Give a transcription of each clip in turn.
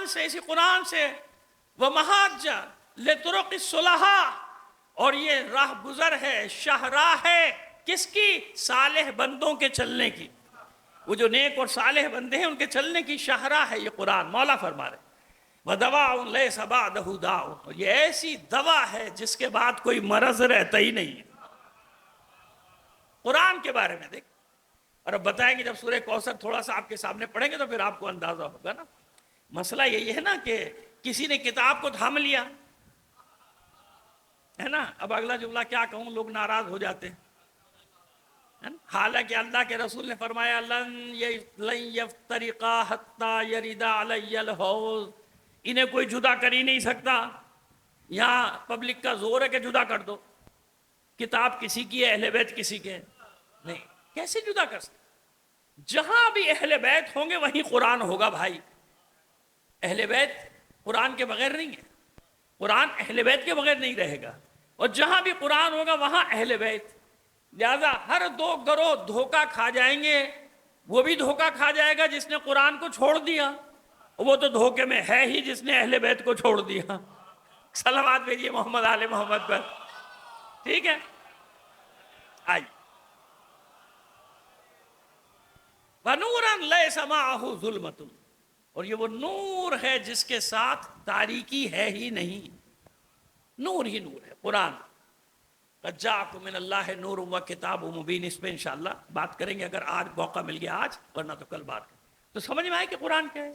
قرآن سے، اسی قرآن سے وَمَحَاجَّ لِطُرُقِ الصُّلَحَاء، اور یہ راہ گزر ہے، شاہراہ ہے، کس کی؟ صالح بندوں کے چلنے کی. وہ جو نیک اور صالح بندے ہیں ان کے چلنے کی شاہراہ ہے یہ قرآن. مولا فرما رہے وَدَوَاءٌ لَيْسَ بَعْدَهُ دَاءٌ، یہ ایسی دوا ہے جس کے بعد کوئی مرض رہتا ہی نہیں ہے. قرآن کے بارے میں دیکھ. اور اب بتائیں گے جب سورہ کوثر تھوڑا سا آپ کے سامنے پڑھیں گے تو پھر آپ کو اندازہ ہوگا نا. مسئلہ یہی ہے نا کہ کسی نے کتاب کو تھام لیا ہے نا. اب اگلا جملہ کیا کہوں، لوگ ناراض ہو جاتے ہیں. حالانکہ اللہ کے رسول نے فرمایا لن یفترقا حتی یردا علی الحوض، انہیں کوئی جدا کر ہی نہیں سکتا. یہاں پبلک کا زور ہے کہ جدا کر دو. کتاب کسی کی ہے، اہل بیت کسی کے نہیں. کیسے جدا کر سکتے؟ جہاں بھی اہل بیت ہوں گے وہیں قرآن ہوگا بھائی. اہل بیت قرآن کے بغیر نہیں ہے، قرآن اہل بیت کے بغیر نہیں رہے گا. اور جہاں بھی قرآن ہوگا وہاں اہل بیت. لہذا ہر دو گروہ دھوکہ کھا جائیں گے. وہ بھی دھوکہ کھا جائے گا جس نے قرآن کو چھوڑ دیا، وہ تو دھوکے میں ہے ہی جس نے اہل بیت کو چھوڑ دیا. صلوات بھیجیے محمد آل محمد پر. ٹھیک ہے، آئیے. وَنُورًا لَيْسَ مَعَهُ ظُلْمَةٌ، اور یہ وہ نور ہے جس کے ساتھ تاریکی ہے ہی نہیں. نور ہی نور ہے قرآن. قَدْ جَاءَكُم مِّنَ اللَّهِ نُورٌ وَكِتَابٌ مُبِينٌ. اس پہ انشاءاللہ بات کریں گے اگر آج موقع مل گیا آج، ورنہ تو کل بات کریں. تو سمجھ میں آئے کہ قرآن کیا ہے.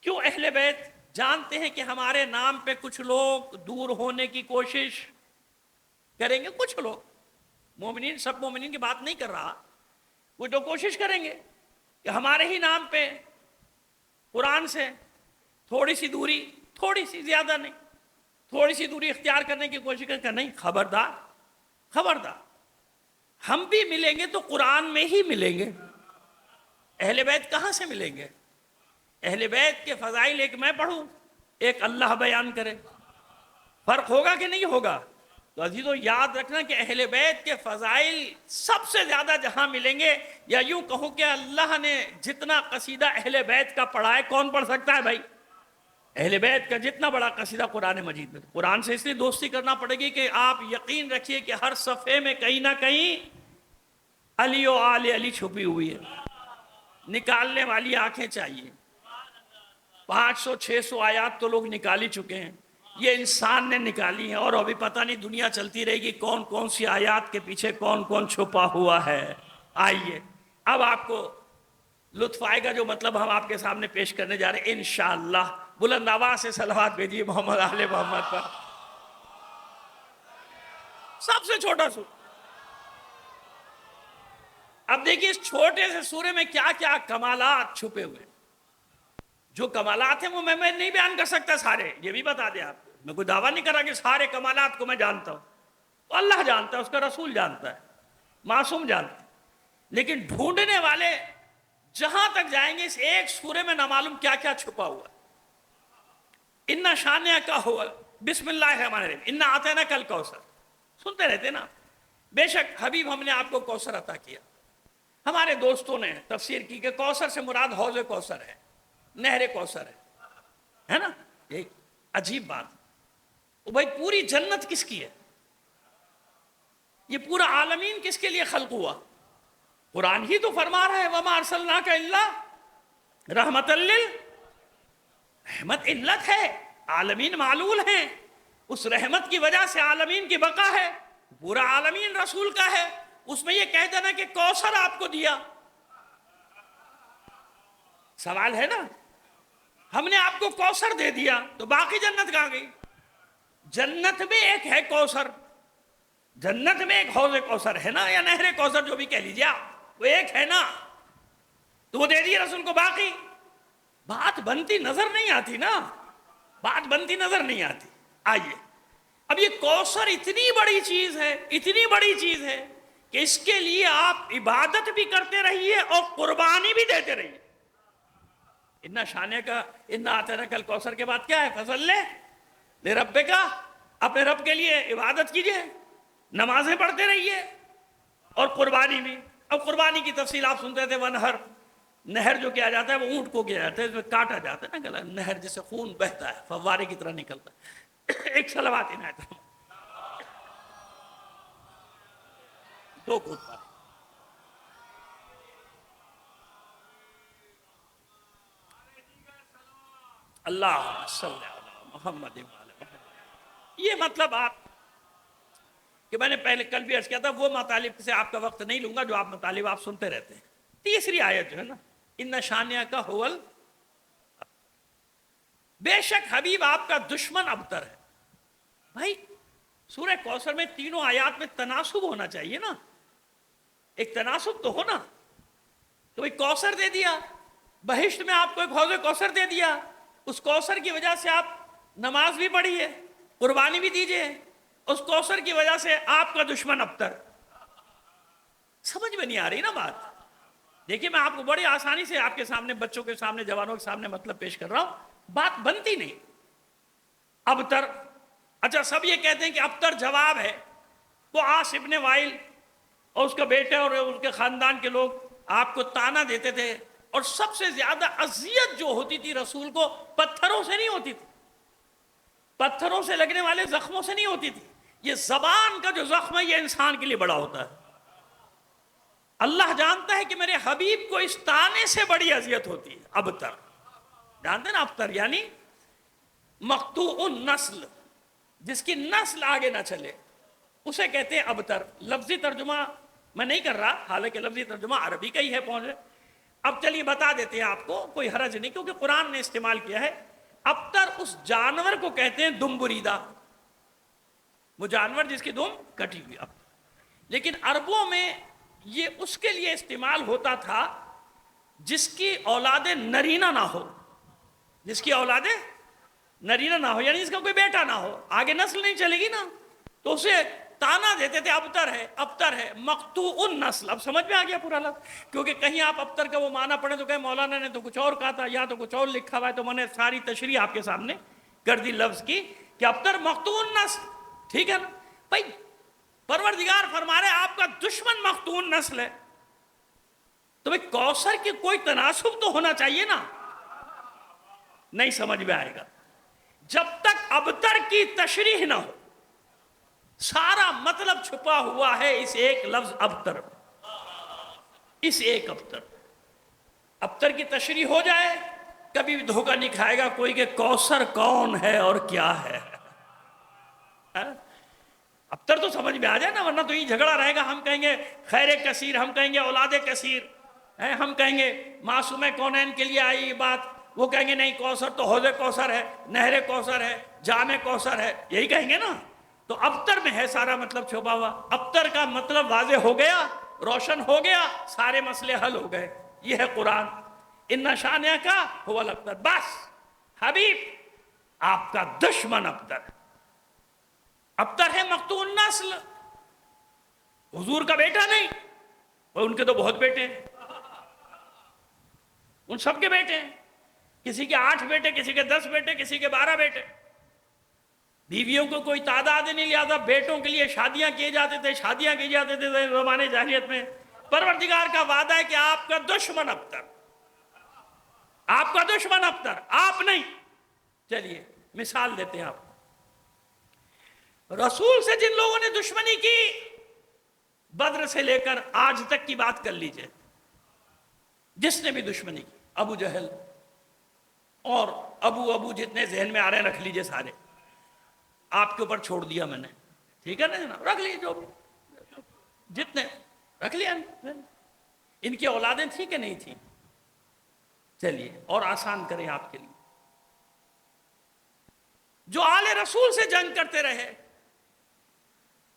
کیوں اہل بیت جانتے ہیں کہ ہمارے نام پہ کچھ لوگ دور ہونے کی کوشش کریں گے. کچھ لوگ مومنین، سب مومنین کی بات نہیں کر رہا، وہ جو کوشش کریں گے کہ ہمارے ہی نام پہ قرآن سے تھوڑی سی دوری، تھوڑی سی، زیادہ نہیں، تھوڑی سی دوری اختیار کرنے کی کوشش کریں کہ نہیں، خبردار خبردار، ہم بھی ملیں گے تو قرآن میں ہی ملیں گے. اہل بیت کہاں سے ملیں گے؟ اہل بیت کے فضائل ایک میں پڑھوں، ایک اللہ بیان کرے. فرق ہوگا کہ نہیں ہوگا؟ تو عزیزو یاد رکھنا کہ اہل بیت کے فضائل سب سے زیادہ جہاں ملیں گے، یا یوں کہوں کہ اللہ نے جتنا قصیدہ اہل بیت کا پڑھا ہے کون پڑھ سکتا ہے بھائی؟ اہل بیت کا جتنا بڑا قصیدہ قرآن مجید میں. قرآن سے اس لیے دوستی کرنا پڑے گی کہ آپ یقین رکھیے کہ ہر صفحے میں کہیں نہ کہیں علی و آل علی چھپی ہوئی ہے. نکالنے والی آنکھیں چاہیے. 500 600 آیات تو لوگ نکال ہی چکے ہیں، یہ انسان نے نکالی ہیں. اور ابھی پتہ نہیں دنیا چلتی رہے گی کون کون سی آیات کے پیچھے کون کون چھپا ہوا ہے. آئیے اب آپ کو لطف آئے گا جو مطلب ہم آپ کے سامنے پیش کرنے جا رہے ہیں انشاءاللہ. بلند آواز سے صلوات بھیجیے محمد آل محمد پر. سب سے چھوٹا سورہ. اب دیکھیے اس چھوٹے سے سورے میں کیا کیا کمالات چھپے ہوئے. جو کمالات ہیں وہ میں نہیں بیان کر سکتا سارے، یہ بھی بتا دیں آپ کو. میں کوئی دعویٰ نہیں کر رہا کہ سارے کمالات کو میں جانتا ہوں. اللہ جانتا ہے، اس کا رسول جانتا ہے، معصوم جانتا ہے. لیکن ڈھونڈنے والے جہاں تک جائیں گے اس ایک سورے میں نامعلوم کیا کیا چھپا ہوا. اِنَّ شَانِئَکَ هُوَ، بسم اللہ الرحمن الرحیم، اِنَّا أَعْطَيْنَاكَ الْكَوْثَرَ. سنتے رہتے نا. بے شک حبیب ہم نے آپ کو کوثر عطا کیا. ہمارے دوستوں نے تفسیر کی کہ کوثر سے مراد حوض کوثر ہے، نہر کوثر ہے نا. ایک عجیب بات. بھائی پوری جنت کس کی ہے؟ یہ پورا عالمین کس کے لیے خلق ہوا؟ قرآن ہی تو فرما رہا ہے وَمَا أَرْسَلْنَاكَ إِلَّا رَحْمَةً رحمت علت ہے، عالمین معلول ہیں، اس رحمت کی وجہ سے عالمین کی بقا ہے. پورا عالمین رسول کا ہے. اس میں یہ کہہ دینا کہ کوثر آپ کو دیا، سوال ہے نا. ہم نے آپ کو کوثر دے دیا تو باقی جنت کہاں گئی؟ جنت میں ایک ہے کوثر، جنت میں ایک حوض کوثر ہے نا، یا نہر کوثر جو بھی کہہ لیجیے آپ، وہ ایک ہے نا. تو وہ دے دیا رسول کو. باقی بات بنتی نظر نہیں آتی نا، بات بنتی نظر نہیں آتی. آئیے اب یہ کوثر اتنی بڑی چیز ہے، اتنی بڑی چیز ہے کہ اس کے لیے آپ عبادت بھی کرتے رہیے اور قربانی بھی دیتے رہیے. اِنَّ شَانِئَکَ اِنَّا أَعْطَيْنَاكَ الْكَوْثَرَ کے بعد کیا ہے؟ فَصَلِّ لِرَبِّکَ، اپنے رب کے لیے عبادت کیجئے، نمازیں پڑھتے رہیے اور قربانی بھی. اب قربانی کی تفصیل آپ سنتے تھے وَنْحَرْ، نہر جو کیا جاتا ہے وہ اونٹ کو کیا جاتا ہے، اس میں کاٹا جاتا ہے نا گلا، نہر جیسے خون بہتا ہے فوارے کی طرح نکلتا ہے ایک صلوات عنایت دو کود پائے. اللہ صلی علی محمد وعلی محمد. یہ مطلب آپ کہ میں نے پہلے کل بھی عرض کیا تھا، وہ مطالب سے آپ کا وقت نہیں لوں گا جو آپ مطالب آپ سنتے رہتے ہیں. تیسری آیت جو ہے نا، ان شانیہ کا ہول، بے شک حبیب آپ کا دشمن ابتر ہے. بھائی سورہ کوثر میں تینوں آیات میں تناسب ہونا چاہیے نا، ایک تناسب تو ہونا. تو بھائی کوثر دے دیا، بہشت میں آپ کو ایک حوض کوثر دے دیا، اس کوثر کی وجہ سے آپ نماز بھی پڑھیے، قربانی بھی دیجئے، اس کوثر کی وجہ سے آپ کا دشمن ابتر. سمجھ میں نہیں آ رہی نا بات. دیکھیے میں آپ کو بڑی آسانی سے آپ کے سامنے، بچوں کے سامنے، جوانوں کے سامنے مطلب پیش کر رہا ہوں، بات بنتی نہیں. ابتر، اچھا سب یہ کہتے ہیں کہ ابتر جواب ہے. وہ عاص ابن وائل اور اس کا بیٹے اور اس کے خاندان کے لوگ آپ کو تانا دیتے تھے، اور سب سے زیادہ اذیت جو ہوتی تھی رسول کو پتھروں سے نہیں ہوتی تھی، پتھروں سے لگنے والے زخموں سے نہیں ہوتی تھی. یہ زبان کا جو زخم ہے یہ انسان کے لیے بڑا ہوتا ہے. اللہ جانتا ہے کہ میرے حبیب کو اس تانے سے بڑی اذیت ہوتی ہے. ابتر جانتے ہیں نا، ابتر یعنی مقطوع النسل، جس کی نسل آگے نہ چلے اسے کہتے ہیں ابتر. لفظی ترجمہ میں نہیں کر رہا، حالانکہ لفظی ترجمہ عربی کا ہی ہے پہنچے. اب چلیے بتا دیتے ہیں آپ کو، کوئی حرج نہیں، کیونکہ قرآن نے استعمال کیا ہے. ابتر اس جانور کو کہتے ہیں دم بریدہ، وہ جانور جس کی دم کٹی ہوئی. لیکن عربوں میں یہ اس کے لیے استعمال ہوتا تھا جس کی اولاد نرینہ نہ ہو، جس کی اولاد نرینہ نہ ہو، یعنی اس کا کوئی بیٹا نہ ہو، آگے نسل نہیں چلے گی نا، تو اسے تانا دیتے تھے ابتر ہے، ابتر ہے، مقطوع النسل. اب سمجھ میں آ گیا پورا لفظ، کیونکہ کہیں آپ ابتر کا وہ معنی پڑھیں تو کہیں مولانا نے تو کچھ اور کہا تھا، یا تو کچھ اور لکھا ہوا ہے. تو میں نے ساری تشریح آپ کے سامنے کر دی لفظ کی کہ ابتر مقطوع النسل. ٹھیک ہے نا بھائی، پروردگار فرما رہے آپ کا دشمن مقطوع النسل ہے، تو بھائی کوثر کی کوئی تناسب تو ہونا چاہیے نا. نہیں سمجھ میں آئے گا جب تک ابتر کی تشریح نہ ہو. سارا مطلب چھپا ہوا ہے اس ایک لفظ ابتر، اس ایک ابتر. ابتر کی تشریح ہو جائے کبھی بھی دھوکہ نہیں کھائے گا کوئی کہ کوثر کون ہے اور کیا ہے. ابتر تو سمجھ میں آ جائے نا، ورنہ تو یہ جھگڑا رہے گا. ہم کہیں گے خیر کثیر، ہم کہیں گے اولاد کثیر، ہم کہیں گے معصوم کونین کے لیے آئی یہ بات، وہ کہیں گے نہیں کوثر تو حوض کوثر ہے، نہر کوثر ہے، جام کوثر ہے، یہی کہیں گے نا. تو ابتر میں ہے سارا مطلب چھپا ہوا. ابتر کا مطلب واضح ہو گیا، روشن ہو گیا، سارے مسئلے حل ہو گئے. یہ ہے قرآن. ان شانیہ کا هو الابتر. بس حبیب آپ کا دشمن ابتر. ابتر ہے مقطوع النسل، حضور کا بیٹا نہیں، اور ان کے تو بہت بیٹے ہیں، ان سب کے بیٹے ہیں. کسی کے 8 بیٹے، کسی کے 10 بیٹے، کسی کے 12 بیٹے. بیویوں کو کوئی تعداد نہیں لیا، بیٹوں کے لیے شادیاں کیے جاتے تھے، شادیاں کی جاتے تھے زمانے جاہلیت میں. پروردگار کا وعدہ ہے کہ آپ کا دشمن ابتر، آپ کا دشمن ابتر، آپ نہیں. چلیے مثال دیتے ہیں آپ. رسول سے جن لوگوں نے دشمنی کی، بدر سے لے کر آج تک کی بات کر لیجئے، جس نے بھی دشمنی کی، ابو جہل اور ابو جتنے ذہن میں آ رہے ہیں رکھ لیجئے، سارے آپ کے اوپر چھوڑ دیا میں نے. ٹھیک ہے نا جناب، رکھ لیجئے جو جتنے رکھ لیا. ان کی اولادیں تھیں کہ نہیں تھیں؟ چلیے اور آسان کریں آپ کے لیے. جو آل رسول سے جنگ کرتے رہے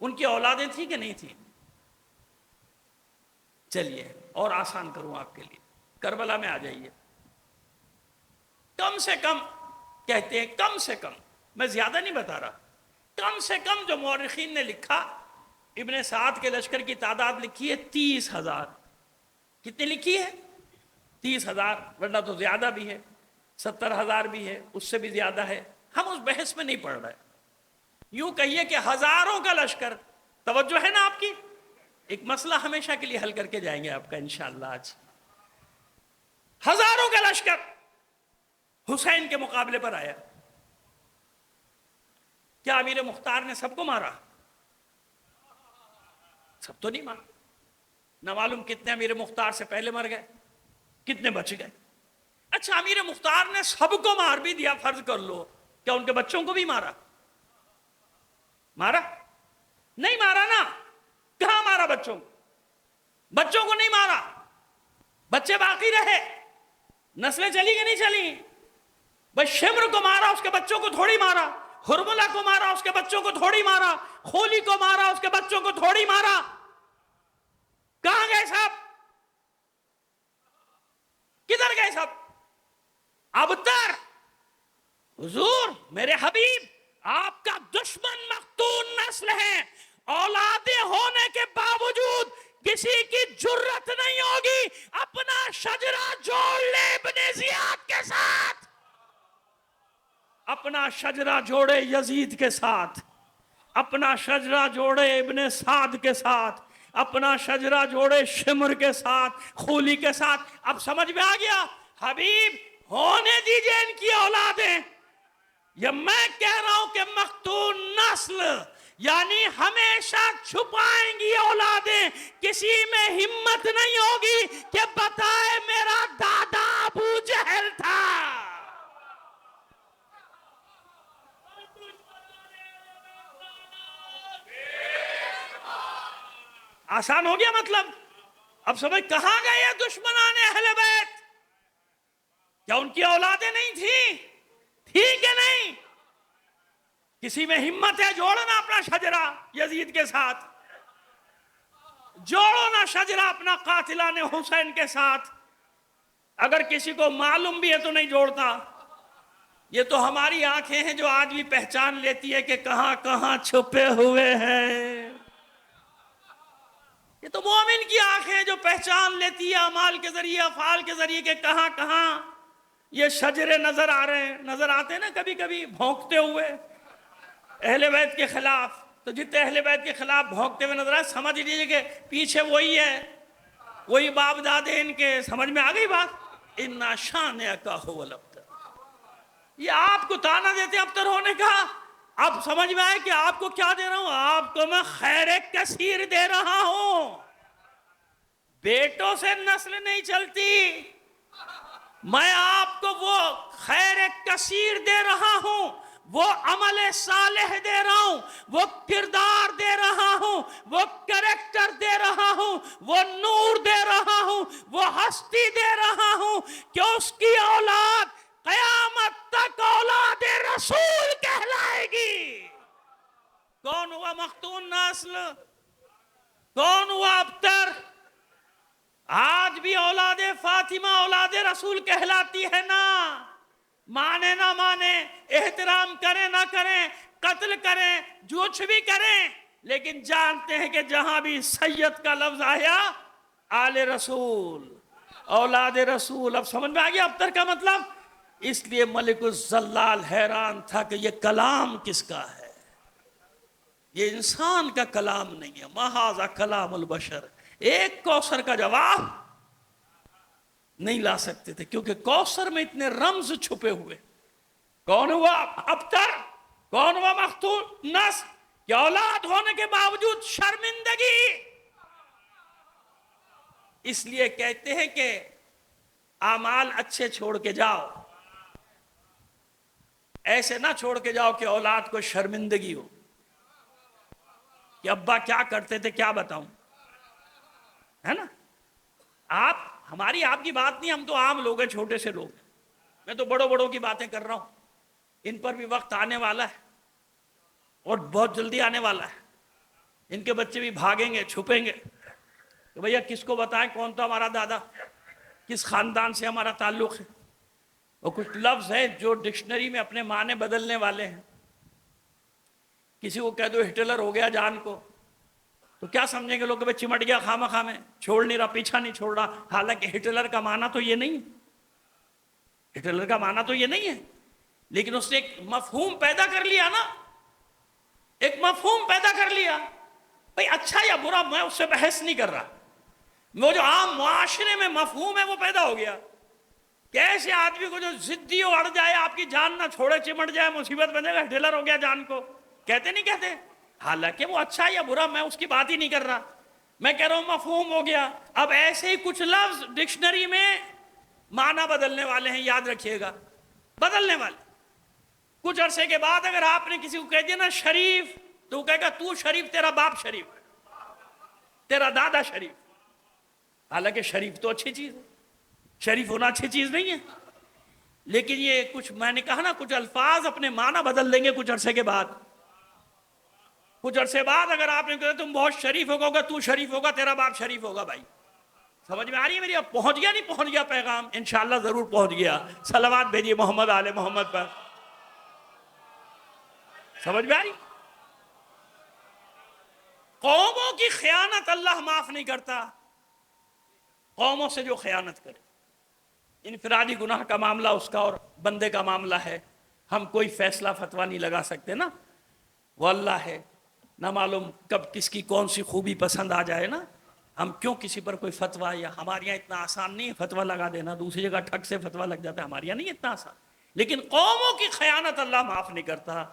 ان کی اولادیں تھیں کہ نہیں تھیں؟ چلیے اور آسان کروں آپ کے لیے. کربلا میں آ جائیے. کم سے کم کہتے ہیں، کم سے کم، میں زیادہ نہیں بتا رہا، کم سے کم جو مورخین نے لکھا، ابن سعد کے لشکر کی تعداد لکھی ہے 30,000. کتنی لکھی ہے؟ 30,000. ورنہ تو زیادہ بھی ہے، 70,000 بھی ہے، اس سے بھی زیادہ ہے. ہم اس بحث میں نہیں پڑھ رہے. یوں کہیے کہ ہزاروں کا لشکر. توجہ ہے نا آپ کی؟ ایک مسئلہ ہمیشہ کے لیے حل کر کے جائیں گے آپ کا انشاءاللہ آج. ہزاروں کا لشکر حسین کے مقابلے پر آیا. کیا امیر مختار نے سب کو مارا؟ سب تو نہیں مارا. نہ معلوم کتنے امیر مختار سے پہلے مر گئے، کتنے بچ گئے. اچھا، امیر مختار نے سب کو مار بھی دیا، فرض کر لو، کیا ان کے بچوں کو بھی مارا؟ مارا؟ نہیں مارا نا. کہاں مارا بچوں کو؟ بچوں کو نہیں مارا. بچے باقی رہے، نسلیں چلی کہ نہیں چلی؟ بس شمر کو مارا، اس کے بچوں کو تھوڑی مارا. ہرملہ کو مارا، اس کے بچوں کو تھوڑی مارا. خولی کو مارا، اس کے بچوں کو تھوڑی مارا. کہاں گئے سب؟ کدھر گئے سب؟ ابتر حضور میرے حبیب، آپ کا دشمن مقتول نسل ہے، اولادیں ہونے کے باوجود کسی کی جرت نہیں ہوگی اپنا شجرہ جوڑ لے ابن زیاد کے ساتھ، اپنا شجرہ جوڑے یزید کے ساتھ، اپنا شجرہ جوڑے ابن سعد کے ساتھ، اپنا شجرہ جوڑے شمر کے ساتھ، خولی کے ساتھ. اب سمجھ میں آ گیا؟ حبیب ہونے دیجئے ان کی اولادیں. یا میں کہہ رہا ہوں کہ مقتول نسل یعنی ہمیشہ چھپائیں گی اولادیں. کسی میں ہمت نہیں ہوگی کہ بتائے میرا دادا ابو جہل تھا. آسان ہو گیا مطلب؟ اب سمجھ کہاں گئے یہ دشمنان اہل بیت؟ کیا ان کی اولادیں نہیں تھیں؟ تھی کہ نہیں؟ کسی میں ہمت ہے جوڑنا اپنا شجرہ یزید کے ساتھ؟ جوڑو نا شجرہ اپنا قاتلان حسین کے ساتھ. اگر کسی کو معلوم بھی ہے تو نہیں جوڑتا. یہ تو ہماری آنکھیں ہیں جو آج بھی پہچان لیتی ہے کہ کہاں کہاں چھپے ہوئے ہیں. یہ تو مومن کی آنکھیں جو پہچان لیتی ہے اعمال کے ذریعے، افعال کے ذریعے کہ کہاں کہاں یہ شجرے نظر آ رہے ہیں. نظر آتے ہیں نا کبھی کبھی بھونکتے ہوئے اہل بیت کے خلاف. تو جتنے اہل بیت کے خلاف بھونکتے ہوئے نظر آئے سمجھ لیجیے کہ پیچھے وہی ہے، وہی باپ دادے ان کے. سمجھ میں آ گئی بات؟ اِنَّا شَانِئَكَ هُوَ الْأَبْتَرُ. یہ آپ کو تانا دیتے ابتر ہونے کا. اب سمجھ میں آئے کہ آپ کو کیا دے رہا ہوں؟ آپ کو میں خیر کثیر دے رہا ہوں. بیٹوں سے نسل نہیں چلتی، میں آپ کو وہ خیر کثیر دے رہا ہوں، وہ عمل صالح دے رہا ہوں، وہ کردار دے رہا ہوں، وہ کریکٹر دے رہا ہوں، وہ نور دے رہا ہوں، وہ ہستی دے رہا ہوں کہ اس کی اولاد قیامت تک اولاد رسول کہلائے گی. کون ہوا مختون نسل؟ کون ہوا ابتر؟ آج بھی اولاد فاطمہ اولاد رسول کہلاتی ہے نا. مانے نہ مانے، احترام کریں نہ کریں، قتل کریں، جو کچھ بھی کریں، لیکن جانتے ہیں کہ جہاں بھی سید کا لفظ آیا آل رسول، اولاد رسول. اب سمجھ میں آ گیا ابتر کا مطلب؟ اس لیے ملک الزلال حیران تھا کہ یہ کلام کس کا ہے؟ یہ انسان کا کلام نہیں ہے. ما ھذا کلام البشر. ایک کوثر کا جواب نہیں لا سکتے تھے کیونکہ کوثر میں اتنے رمز چھپے ہوئے. کون ہوا ابتر؟ کون ہوا مقتول نسل کہ اولاد ہونے کے باوجود شرمندگی. اس لیے کہتے ہیں کہ اعمال اچھے چھوڑ کے جاؤ، ایسے نہ چھوڑ کے جاؤ کہ اولاد کو شرمندگی ہو کہ ابا کیا کرتے تھے کیا بتاؤں، ہے نا. آپ ہماری آپ کی بات نہیں، ہم تو عام لوگ ہیں، چھوٹے سے لوگ ہیں. میں تو بڑوں کی باتیں کر رہا ہوں. ان پر بھی وقت آنے والا ہے اور بہت جلدی آنے والا ہے. ان کے بچے بھی بھاگیں گے، چھپیں گے کہ بھیا کس کو بتائیں کون تھا ہمارا دادا، کس خاندان سے ہمارا تعلق ہے. اور کچھ لفظ ہیں جو ڈکشنری میں اپنے معنی بدلنے والے ہیں. کسی کو کہہ دو ہٹلر ہو گیا جان کو تو کیا سمجھیں گے لوگ کہ چمٹ گیا خامہ خامہ چھوڑ نہیں رہا، پیچھا نہیں چھوڑ رہا. حالانکہ ہٹلر کا معنی تو یہ نہیں ہے، ہٹلر کا معنی تو یہ نہیں ہے، لیکن اس نے ایک مفہوم پیدا کر لیا نا، ایک مفہوم پیدا کر لیا. بھئی اچھا یا برا میں اس سے بحث نہیں کر رہا، وہ جو عام معاشرے میں مفہوم ہے وہ پیدا ہو گیا. کیسے آدمی کو جو ضدی ہو اڑ جائے، آپ کی جان نہ چھوڑے، چمٹ جائے، مصیبت بنے گا، ہٹلر ہو گیا جان کو، کہتے نہیں کہتے؟ حالانکہ وہ اچھا یا برا میں اس کی بات ہی نہیں کر رہا، میں کہہ رہا ہوں مفہوم ہو گیا۔ اب ایسے ہی کچھ لفظ ڈکشنری میں معنی بدلنے والے ہیں، یاد رکھیے گا، بدلنے والے۔ کچھ عرصے کے بعد اگر آپ نے کسی کو کہہ دیا نا شریف، تو وہ کہے گا تو شریف، تیرا باپ شریف، تیرا دادا شریف۔ حالانکہ شریف تو اچھی چیز ہے، شریف ہونا اچھی چیز نہیں ہے، لیکن یہ کچھ میں نے کہا نا کچھ الفاظ اپنے معنی بدل دیں گے کچھ عرصے کے بعد۔ کچھ عرصے بعد اگر آپ نے کہا تم بہت شریف ہوگا، تو شریف ہوگا، تیرا باپ شریف ہوگا۔ بھائی سمجھ میں آ رہی ہے میری؟ اب پہنچ گیا نہیں پہنچ گیا پیغام؟ انشاءاللہ ضرور پہنچ گیا۔ صلوات بھیجیے محمد آل محمد پر۔ سمجھ میں آ رہی؟ قوموں کی خیانت اللہ معاف نہیں کرتا، قوموں سے جو خیانت کرے۔ انفرادی گناہ کا معاملہ اس کا اور بندے کا معاملہ ہے، ہم کوئی فیصلہ فتویٰ نہیں لگا سکتے نا، وہ اللہ ہے، نہ معلوم کب کس کی کون سی خوبی پسند آ جائے نا، ہم کیوں کسی پر کوئی فتویٰ، یا ہمارے یہاں اتنا آسان نہیں ہے فتویٰ لگا دینا، دوسری جگہ ٹھگ سے فتویٰ لگ جاتا ہے، ہمارے یہاں نہیں اتنا آسان۔ لیکن قوموں کی خیانت اللہ معاف نہیں کرتا۔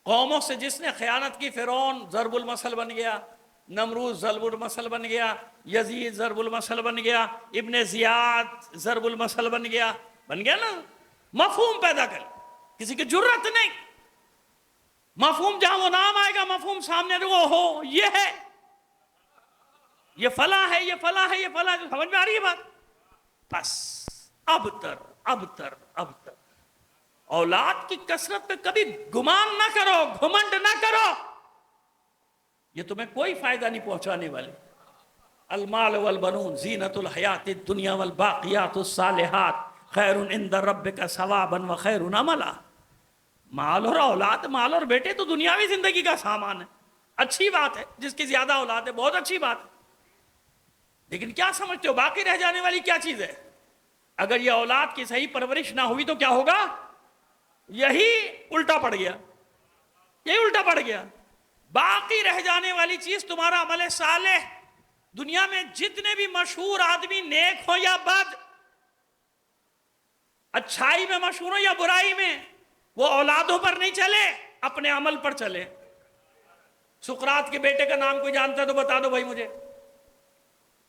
قوموں سے جس نے خیانت کی، فرعون ضرب المثل بن گیا، نمرود ضرب المثل بن گیا، یزید ضرب المثل بن گیا، ابن زیاد ضرب المثل بن گیا نا۔ مفہوم پیدا کر، کسی کی جرت نہیں، مفہوم جہاں وہ نام آئے گا مفہوم سامنے وہ ہو، یہ ہے، یہ فلاں ہے، یہ فلاں ہے، یہ فلاں ہے۔ سمجھ میں آ رہی ہے بات؟ بس ابتر اولاد کی کثرت پہ کبھی گمان نہ کرو، گھمنڈ نہ کرو، یہ تمہیں کوئی فائدہ نہیں پہنچانے والے۔ المال والبنون زینت الحیات الدنیا والباقیات الصالحات خیر عند ربک ثوابا وخیر عملا۔ مال اور اولاد، مال اور بیٹے تو دنیاوی زندگی کا سامان ہے، اچھی بات ہے، جس کی زیادہ اولاد ہے بہت اچھی بات ہے، لیکن کیا سمجھتے ہو باقی رہ جانے والی کیا چیز ہے؟ اگر یہ اولاد کی صحیح پرورش نہ ہوئی تو کیا ہوگا؟ یہی الٹا پڑ گیا، یہی الٹا پڑ گیا۔ باقی رہ جانے والی چیز تمہارا عمل صالح۔ دنیا میں جتنے بھی مشہور آدمی نیک ہو یا بد، اچھائی میں مشہور ہو یا برائی میں، وہ اولادوں پر نہیں چلے، اپنے عمل پر چلے۔ سقراط کے بیٹے کا نام کوئی جانتا ہے تو بتا دو بھائی مجھے،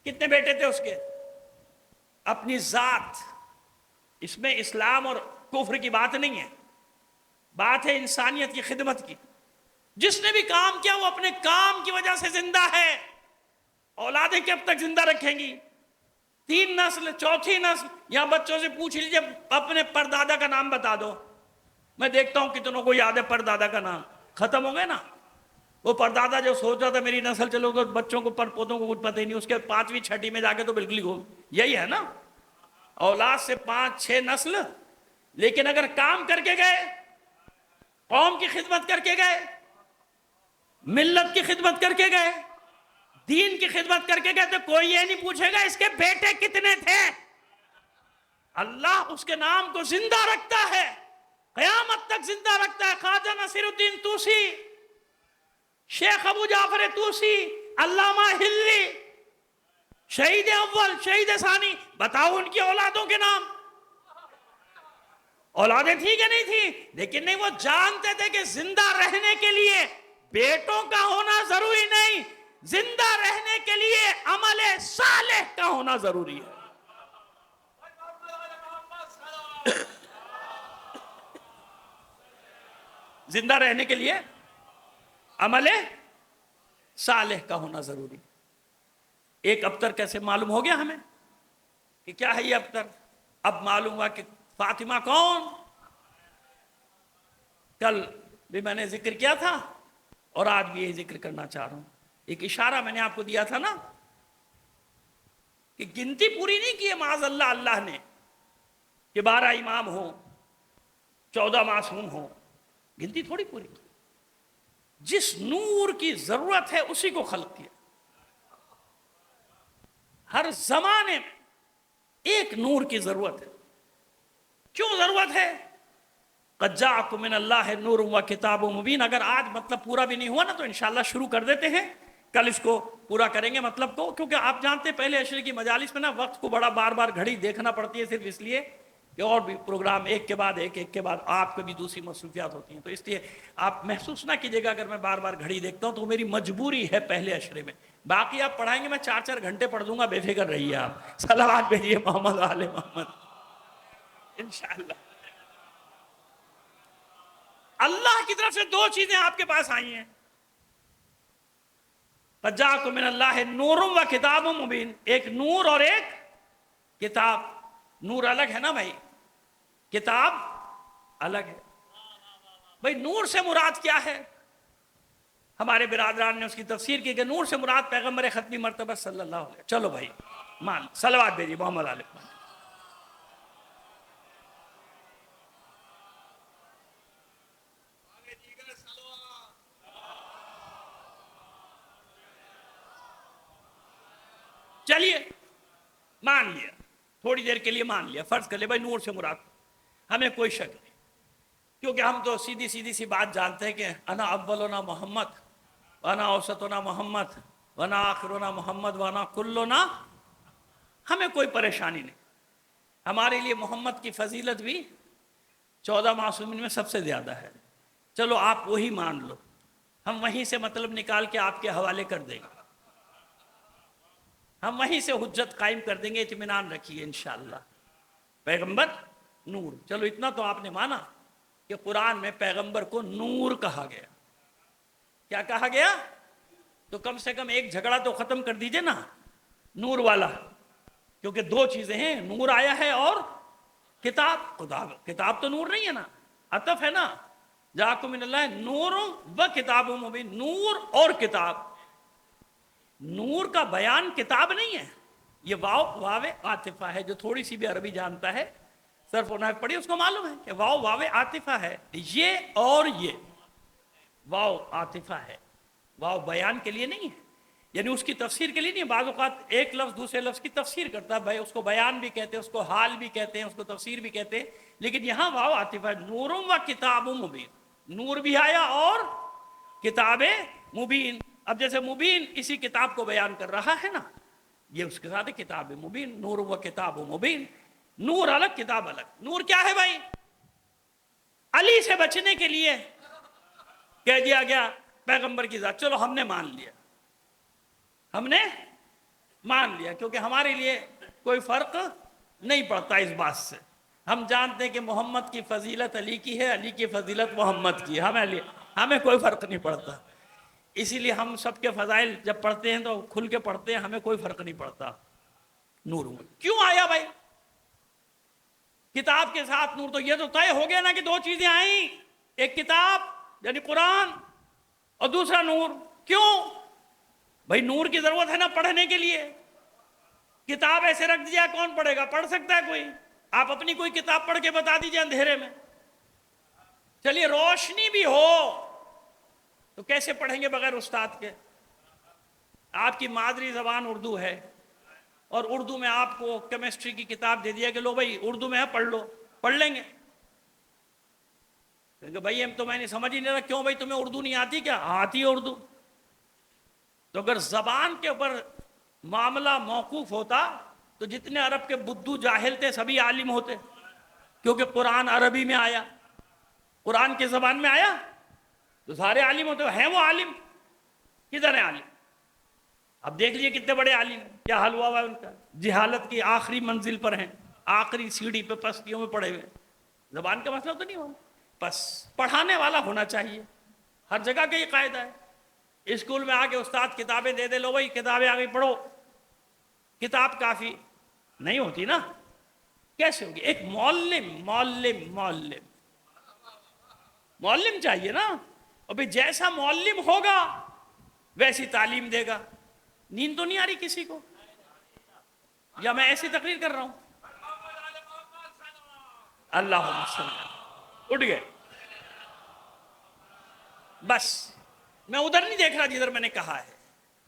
کتنے بیٹے تھے اس کے؟ اپنی ذات، اس میں اسلام اور کفر کی بات نہیں ہے، بات ہے انسانیت کی خدمت کی۔ جس نے بھی کام کیا وہ اپنے کام کی وجہ سے زندہ ہے۔ اولادیں کب تک زندہ رکھیں گی؟ 3 نسل، 4تھی نسل۔ یا بچوں سے پوچھ لیجئے اپنے پردادا کا نام بتا دو، میں دیکھتا ہوں کتنوں کو یاد ہے پردادا کا نام، ختم ہو گئے نا۔ وہ پردادا جو سوچتا تھا میری نسل چلو گے، بچوں کو پر پودوں کو کچھ پتہ ہی نہیں، اس کے 5ویں 6ٹھی میں جا کے تو بالکل ہی یہی ہے نا، اولاد سے 5 6 نسل۔ لیکن اگر کام کر کے گئے، قوم کی خدمت کر کے گئے، ملت کی خدمت کر کے گئے، دین کی خدمت کر کے گئے، تو کوئی یہ نہیں پوچھے گا اس کے بیٹے کتنے تھے۔ اللہ اس کے نام کو زندہ رکھتا ہے، قیامت تک زندہ رکھتا ہے۔ خواجہ نصیر الدین توسی، شیخ ابو جعفر توسی، علامہ ہلی، شہید اول، شہید ثانی، بتاؤ ان کی اولادوں کے نام۔ اولادیں تھی کہ نہیں تھی؟ لیکن نہیں، وہ جانتے تھے کہ زندہ رہنے کے لیے بیٹوں کا ہونا ضروری نہیں، زندہ رہنے کے لیے عمل صالح کا ہونا ضروری ہے۔ زندہ رہنے کے لیے عمل صالح کا ہونا ضروری۔ ایک ابتر کیسے معلوم ہو گیا ہمیں کہ کیا ہے یہ ابتر؟ اب معلوم ہوا کہ فاطمہ کون؟ کل بھی میں نے ذکر کیا تھا اور آج بھی یہی ذکر کرنا چاہ رہا ہوں۔ ایک اشارہ میں نے آپ کو دیا تھا نا کہ گنتی پوری نہیں کی ہے معاذ اللہ اللہ نے کہ 12 امام ہوں، 14 معصوم ہوں، گنتی تھوڑی پوری کی۔ جس نور کی ضرورت ہے اسی کو خلق کیا۔ ہر زمانے میں ایک نور کی ضرورت ہے۔ کیوں ضرورت ہے؟ قد جاءکم من اللہ نور و کتاب مبین۔ اگر آج مطلب پورا بھی نہیں ہوا نا تو انشاءاللہ شروع کر دیتے ہیں، کل اس کو پورا کریں گے مطلب کو، کیونکہ آپ جانتے ہیں پہلے عشرے کی مجالس میں نا وقت کو بڑا بار بار گھڑی دیکھنا پڑتی ہے، صرف اس لیے کہ اور بھی پروگرام ایک کے بعد ایک کے بعد آپ کو بھی دوسری مصروفیات ہوتی ہیں، تو اس لیے آپ محسوس نہ کیجیے گا اگر میں بار بار گھڑی دیکھتا ہوں تو میری مجبوری ہے پہلے عشرے میں، باقی آپ پڑھائیں گے میں 4 گھنٹے پڑھ دوں گا، بے فکر رہیے آپ، صلوات بھیجیے محمد آل محمد انشاءاللہ۔ اللہ کی طرف سے 2 چیزیں آپ کے پاس آئی ہیں، فَجَاءَكُم مِّنَ اللَّهِ نُورٌ وَكِتَابٌ مُبِينٌ، ایک نور اور ایک کتاب۔ نور الگ ہے نا بھائی، کتاب الگ ہے۔ بھائی نور سے مراد کیا ہے؟ ہمارے برادران نے اس کی تفسیر کی کہ نور سے مراد پیغمبر ختمی مرتبہ صلی اللہ علیہ وسلم۔ چلو بھائی مان، صلوات بھیجیے محمد علیہ وسلم۔ چلیے مان لیا، تھوڑی دیر کے لیے مان لیا، فرض کر لے بھائی نور سے مراد، ہمیں کوئی شک نہیں، کیونکہ ہم تو سیدھی سی بات جانتے ہیں کہ انا اولنا محمد وانا اوسطنا محمد وانا آخرنا محمد وانا کلنا، ہمیں کوئی پریشانی نہیں، ہمارے لیے محمد کی فضیلت بھی 14 معصومین میں سب سے زیادہ ہے، چلو آپ وہی مان لو، ہم وہیں سے مطلب نکال کے آپ کے حوالے کر دیں گے، ہم وہیں سے حجت قائم کر دیں گے، اطمینان رکھیے انشاءاللہ۔ پیغمبر نور، چلو اتنا تو آپ نے مانا کہ قرآن میں پیغمبر کو نور کہا گیا، کیا کہا گیا؟ تو کم سے کم ایک جھگڑا تو ختم کر دیجئے نا نور والا، کیونکہ 2 چیزیں ہیں، نور آیا ہے اور کتاب، کتاب تو نور نہیں ہے نا، عطف ہے نا، جاءکم من اللہ نور و کتاب مبین، نور اور کتاب، نور کا بیان کتاب نہیں ہے، یہ واو عاطفہ ہے، جو تھوڑی سی بھی عربی جانتا ہے صرف و نحو پڑھی اس کو معلوم ہے کہ واو عاطفہ ہے، یہ اور یہ واو عاطفہ ہے، واو بیان کے لیے نہیں ہے، یعنی اس کی تفسیر کے لیے نہیں ہے، بعض اوقات ایک لفظ دوسرے لفظ کی تفسیر کرتا ہے، بھائی اس کو بیان بھی کہتے ہیں، اس کو حال بھی کہتے ہیں، اس کو تفسیر بھی کہتے ہیں، لیکن یہاں واو عاطفہ ہے، نور و کتاب مبین، نور بھی آیا اور کتاب مبین، اب جیسے مبین اسی کتاب کو بیان کر رہا ہے نا، یہ اس کے ساتھ کتاب مبین، نور و کتاب مبین، نور الگ کتاب الگ۔ نور کیا ہے بھائی؟ علی سے بچنے کے لیے کہہ دیا گیا پیغمبر کی ذات، چلو ہم نے مان لیا، ہم نے مان لیا، کیونکہ ہمارے لیے کوئی فرق نہیں پڑتا اس بات سے، ہم جانتے ہیں کہ محمد کی فضیلت علی کی ہے، علی کی فضیلت محمد کی ہے، ہمیں کوئی فرق نہیں پڑتا، اسی لیے ہم سب کے فضائل جب پڑھتے ہیں تو کھل کے پڑھتے ہیں، ہمیں کوئی فرق نہیں پڑتا۔ نور کیوں آیا بھائی؟ کتاب کے ساتھ نور، تو یہ تو طے ہو گیا نا کہ 2 چیزیں آئیں، ایک کتاب یعنی قرآن اور دوسرا نور، کیوں؟ بھائی نور کی ضرورت ہے نا پڑھنے کے لیے، کتاب ایسے رکھ دیا کون پڑھے گا؟ پڑھ سکتا ہے کوئی؟ آپ اپنی کوئی کتاب پڑھ کے بتا دیجئے اندھیرے میں، چلیے روشنی بھی ہو تو کیسے پڑھیں گے بغیر استاد کے؟ آپ کی مادری زبان اردو ہے اور اردو میں آپ کو کیمسٹری کی کتاب دے دیا کہ لو بھائی اردو میں ہے پڑھ لو، پڑھ لیں گے؟ کہ بھائی ہم تو میں نے سمجھ ہی نہیں رہا، کیوں بھائی تمہیں اردو نہیں آتی کیا؟ آتی ہے اردو۔ تو اگر زبان کے اوپر معاملہ موقوف ہوتا تو جتنے عرب کے بدو جاہل تھے سبھی عالم ہوتے، کیونکہ قرآن عربی میں آیا، قرآن کی زبان میں آیا تو سارے عالم ہوتے ہیں، وہ عالم کدھر ہیں عالم؟ اب دیکھ لیے کتنے بڑے عالم ہیں، کیا حال ہوا ان کا، جہالت کی آخری منزل پر ہیں، آخری سیڑھی پہ پستیوں میں پڑے ہوئے، زبان کا مسئلہ تو نہیں ہوا، بس پڑھانے والا ہونا چاہیے، ہر جگہ کا یہ قاعدہ ہے، اسکول میں آ کے استاد کتابیں دے دے، لو بھائی کتابیں آ گئی پڑھو، کتاب کافی نہیں ہوتی نا، کیسے ہوگی؟ ایک معلم چاہیے نا، اور بھی جیسا معلم ہوگا ویسی تعلیم دے گا۔ نیند تو نہیں آ رہی کسی کو، یا میں ایسی تقریر کر رہا ہوں؟ اللہم صلی اللہ، اٹھ گئے، بس میں ادھر نہیں دیکھ رہا جدھر میں نے کہا ہے،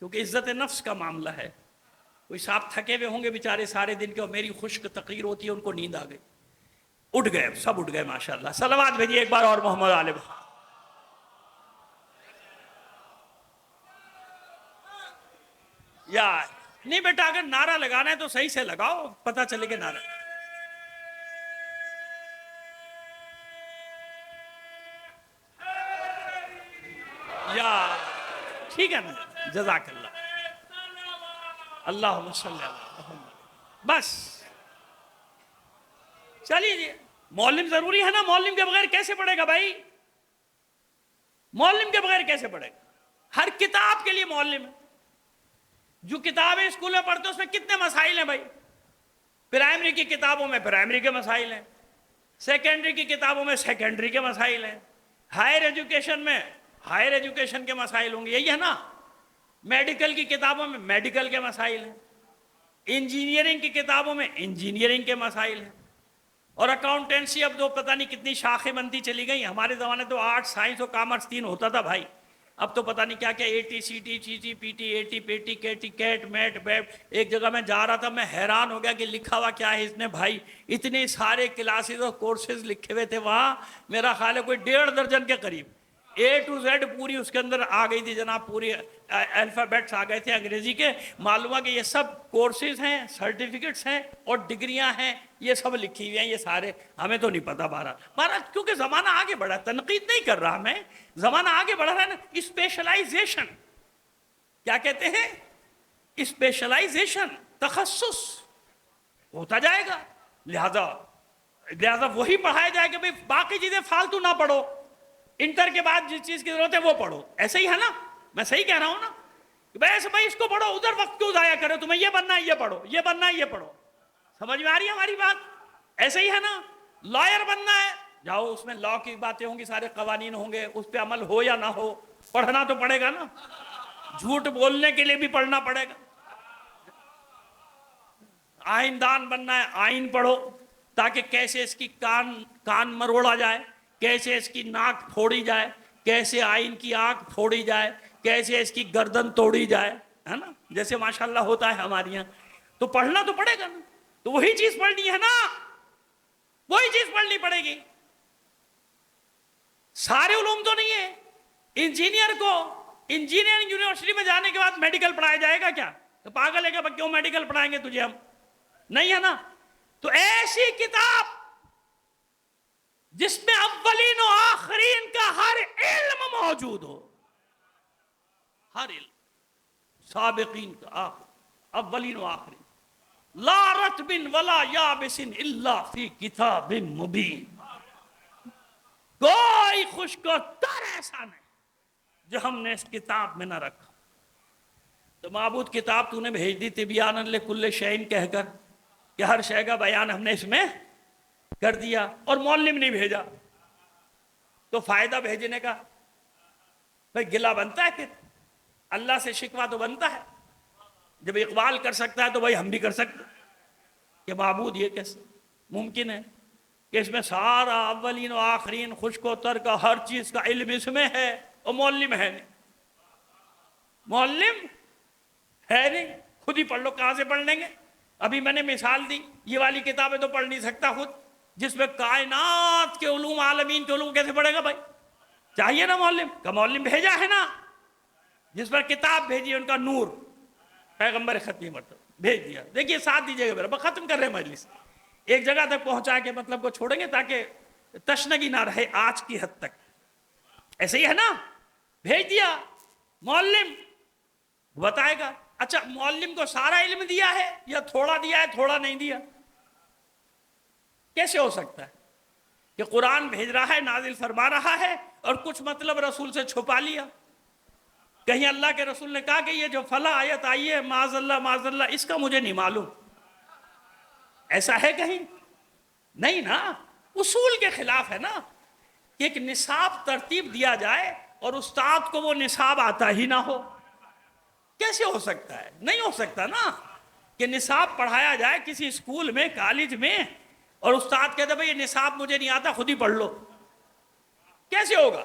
کیونکہ عزت نفس کا معاملہ ہے، کوئی صاحب تھکے ہوئے ہوں گے بیچارے سارے دن کے، اور میری خشک تقریر ہوتی ہے ان کو نیند آ گئی، اٹھ گئے، سب اٹھ گئے ماشاءاللہ، صلوات بھیجیے ایک بار اور محمد علیہ۔ یا نہیں بیٹا، اگر نعرہ لگانا ہے تو صحیح سے لگاؤ، پتہ چلے کہ نعرہ. یا ٹھیک ہے نا، جزاک اللہ. اللہم صلی اللہ محمد. بس چلیے جی. معلم ضروری ہے نا، معلم کے بغیر کیسے پڑھے گا بھائی؟ معلم کے بغیر کیسے پڑھے گا؟ ہر کتاب کے لیے معلم ہے. جو کتابیں اسکول میں پڑھتے ہیں اس میں کتنے مسائل ہیں بھائی؟ پرائمری کی کتابوں میں پرائمری کے مسائل ہیں، سیکنڈری کی کتابوں میں سیکنڈری کے مسائل ہیں، ہائر ایجوکیشن میں ہائر ایجوکیشن کے مسائل ہوں گے، یہی ہے نا. میڈیکل کی کتابوں میں میڈیکل کے مسائل ہیں، انجینئرنگ کی کتابوں میں انجینئرنگ کے مسائل ہیں. اور اکاؤنٹنسی اب تو پتہ نہیں کتنی شاخیں بنتی چلی گئی. ہمارے زمانے تو آرٹس سائنس اور کامرس تین ہوتا تھا بھائی. اب تو پتہ نہیں کیا کیا، A T C T C T P T A T P T کیٹی کیٹ میٹ بیٹ. ایک جگہ میں جا رہا تھا، میں حیران ہو گیا کہ لکھا ہوا کیا ہے اس نے بھائی. اتنے سارے کلاسز اور کورسز لکھے ہوئے تھے وہاں. میرا خیال ہے کوئی 1.5 درجن کے قریب، اے ٹو زیڈ پوری اس کے اندر آ گئی تھی جناب. پوری الفابیٹس آ گئے تھے انگریزی کے. معلوم ہے کہ یہ سب کورسز ہیں، سرٹیفکیٹس ہیں اور ڈگریاں ہیں، یہ سب لکھی ہوئی ہیں یہ سارے. ہمیں تو نہیں پتا بہرحال کیونکہ زمانہ آگے بڑھا. تنقید نہیں کر رہا میں، زمانہ آگے بڑھ رہا ہے نا. اسپیشلائزیشن کیا کہتے ہیں؟ اسپیشلائزیشن، تخصص ہوتا جائے گا. لہذا وہی پڑھایا جائے کہ بھئی باقی چیزیں فالتو نہ پڑھو، انٹر کے بعد جس چیز کی ضرورت ہے وہ پڑھو. ایسے ہی ہے نا؟ میں صحیح کہہ رہا ہوں نا؟ بھائی اس کو پڑھو، ادھر وقت کیوں ضائع کرو؟ تمہیں یہ بننا ہے یہ پڑھو، یہ بننا ہے یہ پڑھو. سمجھ میں آ رہی ہے ہماری بات؟ ایسے ہی ہے نا؟ لائر بننا ہے، جاؤ اس میں لا کی باتیں ہوں گی، سارے قوانین ہوں گے، اس پہ عمل ہو یا نہ ہو، پڑھنا تو پڑے گا نا. جھوٹ بولنے کے لیے بھی پڑھنا پڑے گا. آئین دان بننا ہے، آئین پڑھو تاکہ کیسے اس کی کان مروڑا جائے، کیسے اس کی ناک پھوڑی جائے، کیسے آئین کی آنکھ پھوڑی جائے، کیسے اس کی گردن توڑی جائے، ہے نا؟ جیسے ماشاءاللہ ہوتا ہے ہمارے یہاں. تو پڑھنا تو پڑے گا نا. تو وہی چیز پڑھنی ہے نا، وہی چیز پڑھنی پڑے گی. سارے علوم تو نہیں ہے. انجینئر کو انجینئرنگ یونیورسٹی میں جانے کے بعد میڈیکل پڑھایا جائے گا کیا؟ تو پاگل ہے کہ کیوں میڈیکل پڑھائیں گے تجھے ہم؟ نہیں ہے نا؟ تو ایسی کتاب جس میں اولین و آخرین کا ہر علم موجود ہو، ہر علم، سابقین کا آخر، اولین و آخرین، لا رتب ولا یابس الا فی کتاب مبین. کوئی خشک و تر ایسا نہیں جو ہم نے اس کتاب میں نہ رکھا. تو معبود کتاب تو نے بھیج دی تبیانا لکل شیء کہہ کر کہ ہر شے کا بیان ہم نے اس میں کر دیا، اور معلم نہیں بھیجا. تو فائدہ بھیجنے کا بھئی گلہ بنتا ہے؟ پھر اللہ سے شکوہ تو بنتا ہے. جب اقبال کر سکتا ہے تو بھائی ہم بھی کر سکتے کہ معبود یہ کیسے ممکن ہے کہ اس میں سارا اولین و آخرین خشک و تر کا ہر چیز کا علم اس میں ہے اور معلم ہے نہیں. معلم ہے نہیں، خود ہی پڑھ لو. کہاں سے پڑھ لیں گے؟ ابھی میں نے مثال دی، یہ والی کتابیں تو پڑھ نہیں سکتا خود، جس میں کائنات کے علوم، عالمین کے علوم کیسے پڑھے گا بھائی؟ چاہیے نا معلم کا. معلم بھیجا ہے نا، جس پر کتاب بھیجی ان کا نور، پیغمبر ختمی مرتبہ بھیج دیا. دیکھیے ساتھ دیجیے گا میرا، ختم کر رہے ہیں مجلس. ایک جگہ تک پہنچا کے مطلب کو چھوڑیں گے تاکہ تشنگی نہ رہے آج کی حد تک. ایسے ہی ہے نا؟ بھیج دیا. معلم بتائے گا. اچھا معلم کو سارا علم دیا ہے یا تھوڑا دیا ہے، تھوڑا نہیں دیا؟ کیسے ہو سکتا ہے کہ قرآن بھیج رہا ہے، نازل فرما رہا ہے، اور کچھ مطلب رسول سے چھپا لیا؟ کہیں اللہ کے رسول نے کہا کہ یہ جو فلاں آیت آئی ہے معاذ اللہ اس کا مجھے نہیں معلوم؟ ایسا ہے کہیں؟ نہیں نا. اصول کے خلاف ہے نا کہ ایک نصاب ترتیب دیا جائے اور استاد کو وہ نصاب آتا ہی نہ ہو. کیسے ہو سکتا ہے؟ نہیں ہو سکتا نا کہ نصاب پڑھایا جائے کسی اسکول میں، کالج میں، اور استاد کہتا ہے بھئی یہ نصاب مجھے نہیں آتا، خود ہی پڑھ لو. کیسے ہوگا؟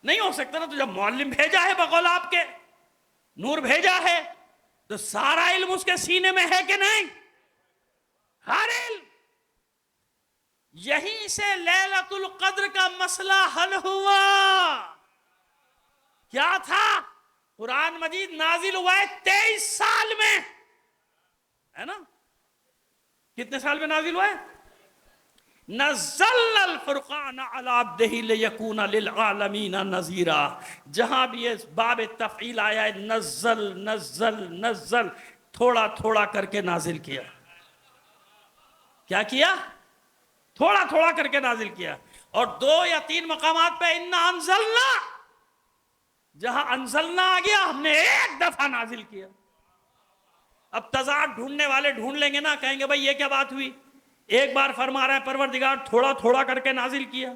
نہیں ہو سکتا نا. تو جب معلم بھیجا ہے بقول آپ کے، نور بھیجا ہے، تو سارا علم اس کے سینے میں ہے کہ نہیں؟ ہر علم. یہیں سے لیلۃ القدر کا مسئلہ حل ہوا. کیا تھا؟ قرآن مجید نازل ہوا ہے 23 سال میں، ہے نا؟ کتنے سال میں نازل ہوا ہے؟ نزل الفرقان علی عبدہ لیکون للعالمین نذیرا. جہاں بھی یہ باب تفعیل آیا ہے نزل نزل نزل، تھوڑا تھوڑا کر کے نازل کیا. کیا کیا؟ تھوڑا تھوڑا کر کے نازل کیا. اور 2 یا 3 مقامات پہ انا انزلنا، جہاں انزلنا آ گیا ہم نے ایک دفعہ نازل کیا. اب تضاد ڈھونڈنے والے ڈھونڈ لیں گے نا، کہیں گے بھائی یہ کیا بات ہوئی؟ ایک بار فرما رہا ہے پروردگار تھوڑا تھوڑا کر کے نازل کیا،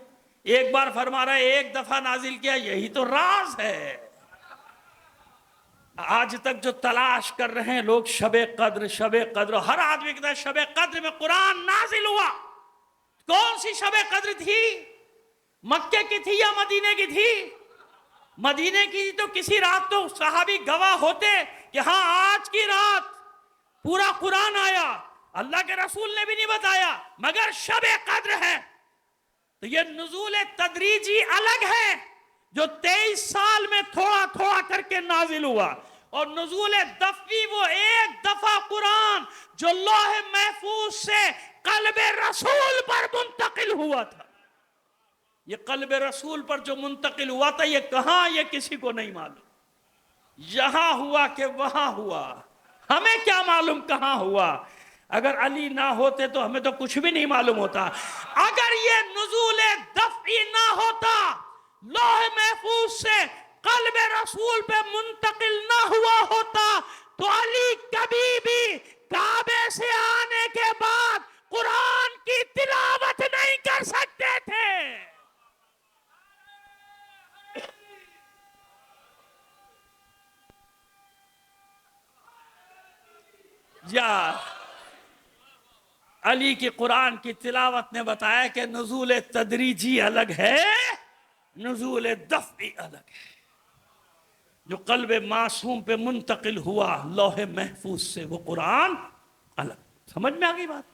ایک بار فرما رہا ہے ایک دفعہ نازل کیا. یہی تو راز ہے. آج تک جو تلاش کر رہے ہیں لوگ شب قدر شب قدر، ہر آدمی کہتا ہے شب قدر میں قرآن نازل ہوا. کون سی شب قدر تھی؟ مکے کی تھی یا مدینے کی تھی؟ مدینے کی تھی تو کسی رات تو صحابی گواہ ہوتے کہ ہاں آج کی رات پورا قرآن آیا. اللہ کے رسول نے بھی نہیں بتایا مگر شب قدر ہے. تو یہ نزول تدریجی الگ ہے جو 23 سال میں تھوڑا تھوڑا کر کے نازل ہوا. اور نزول دفعی وہ ایک دفعہ قرآن جو لوح محفوظ سے قلب رسول پر منتقل ہوا تھا. یہ قلب رسول پر جو منتقل ہوا تھا یہ کہاں، یہ کسی کو نہیں معلوم. یہاں ہوا کہ وہاں ہوا، ہمیں کیا معلوم کہاں ہوا. اگر علی نہ ہوتے تو ہمیں تو کچھ بھی نہیں معلوم ہوتا. اگر یہ نزول دفعی نہ ہوتا، لوح محفوظ سے قلب رسول پہ منتقل نہ ہوا ہوتا، تو علی کبھی بھی کعبے سے آنے کے بعد قرآن کی تلاوت نہیں کر سکتے تھے. یا علی کی قرآن کی تلاوت نے بتایا کہ نزول تدریجی الگ ہے، نزول دفعی الگ ہے. جو قلب معصوم پہ منتقل ہوا لوح محفوظ سے وہ قرآن الگ. سمجھ میں آگئی بات؟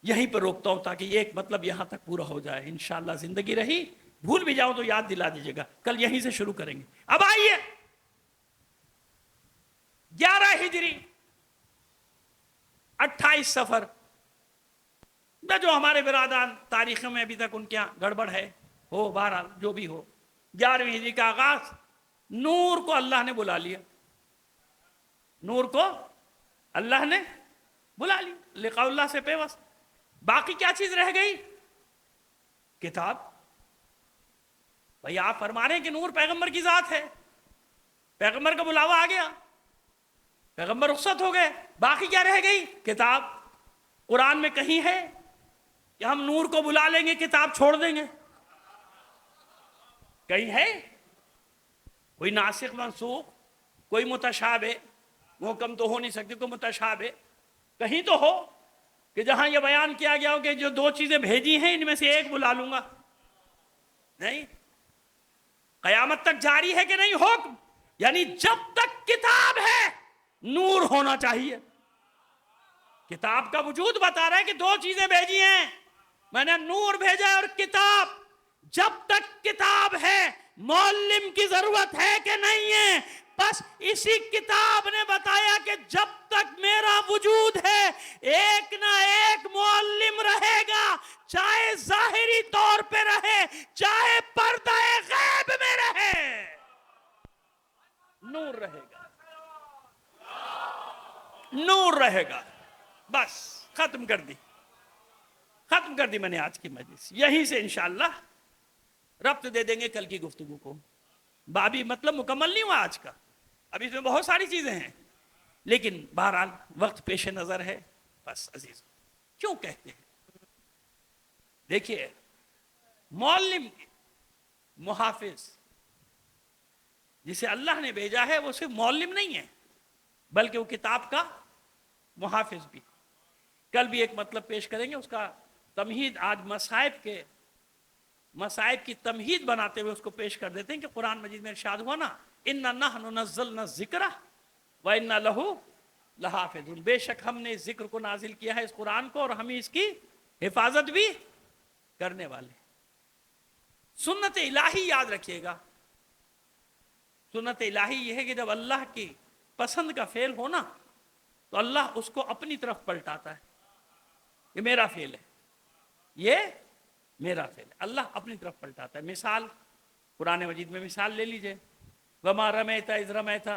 یہیں پر روکتا ہوں تاکہ ایک مطلب یہاں تک پورا ہو جائے. انشاءاللہ زندگی رہی بھول بھی جاؤں تو یاد دلا دیجیے گا. کل یہیں سے شروع کریں گے. اب آئیے 11 ہجری 28 سفر، جو ہمارے برادران تاریخ میں ابھی تک ان کے یہاں گڑبڑ ہے ہو، بہرحال جو بھی ہو، 11ویں ہجری کا آغاز. نور کو اللہ نے بلا لیا، نور کو اللہ نے بلا لیا. لقاء اللہ سے پیوست. باقی کیا چیز رہ گئی؟ کتاب. بھئی آپ فرما رہے ہیں کہ نور پیغمبر کی ذات ہے، پیغمبر کا بلاوا آ گیا، پیغمبر رخصت ہو گئے، باقی کیا رہ گئی؟ کتاب. قرآن میں کہیں ہے کہ ہم نور کو بلا لیں گے کتاب چھوڑ دیں گے؟ کہیں ہے؟ کوئی ناسخ منسوخ، کوئی متشابہ، محکم تو ہو نہیں سکتی، کوئی متشابہ کہیں تو ہو کہ جہاں یہ بیان کیا گیا ہو کہ جو 2 چیزیں بھیجی ہیں ان میں سے ایک بلا لوں گا؟ نہیں. قیامت تک جاری ہے کہ نہیں حکم؟ یعنی جب تک کتاب ہے نور ہونا چاہیے. کتاب کا وجود بتا رہا ہے کہ 2 چیزیں بھیجی ہیں، میں نے نور بھیجا ہے اور کتاب. جب تک کتاب ہے معلم کی ضرورت ہے کہ نہیں ہے؟ بس اسی کتاب نے بتایا کہ جب تک میرا وجود ہے ایک نہ ایک معلم رہے گا، چاہے ظاہری طور پہ رہے چاہے پردہ غیب میں رہے، نور رہے گا، نور رہے گا. بس ختم کر دی، ختم کر دی میں نے آج کی مجلس. یہیں سے انشاءاللہ ربط دے دیں گے کل کی گفتگو کو. بابی مطلب مکمل نہیں ہوا آج کا، ابھی اس میں بہت ساری چیزیں ہیں، لیکن بہرحال وقت پیش نظر ہے. بس عزیز کیوں کہتے ہیں؟ دیکھیے معلم، محافظ جسے اللہ نے بھیجا ہے وہ صرف معلم نہیں ہے بلکہ وہ کتاب کا محافظ بھی. کل بھی ایک مطلب پیش کریں گے، اس کا تمہید آج مصائب کی تمہید بناتے ہوئے اس کو پیش کر دیتے ہیں کہ قرآن مجید میں ارشاد ہوا نا اِنَّا نَحْنُ نَزَّلْنَا الذِّكْرَ وَإِنَّا لَهُ لَحَافِظُونَ. بے شک ہم نے اس ذکر کو نازل کیا ہے، اس قرآن کو، اور ہم اس کی حفاظت بھی کرنے والے. سنت الہی یاد رکھیے گا، سنت الہی یہ ہے کہ جب اللہ کی پسند کا فعل ہو نا تو اللہ اس کو اپنی طرف پلٹاتا ہے. یہ میرا فعل ہے، یہ میرا فعل ہے، اللہ اپنی طرف پلٹاتا ہے. مثال قرآن مجید میں مثال لے لیجئے، وما رمیت اذ رمیت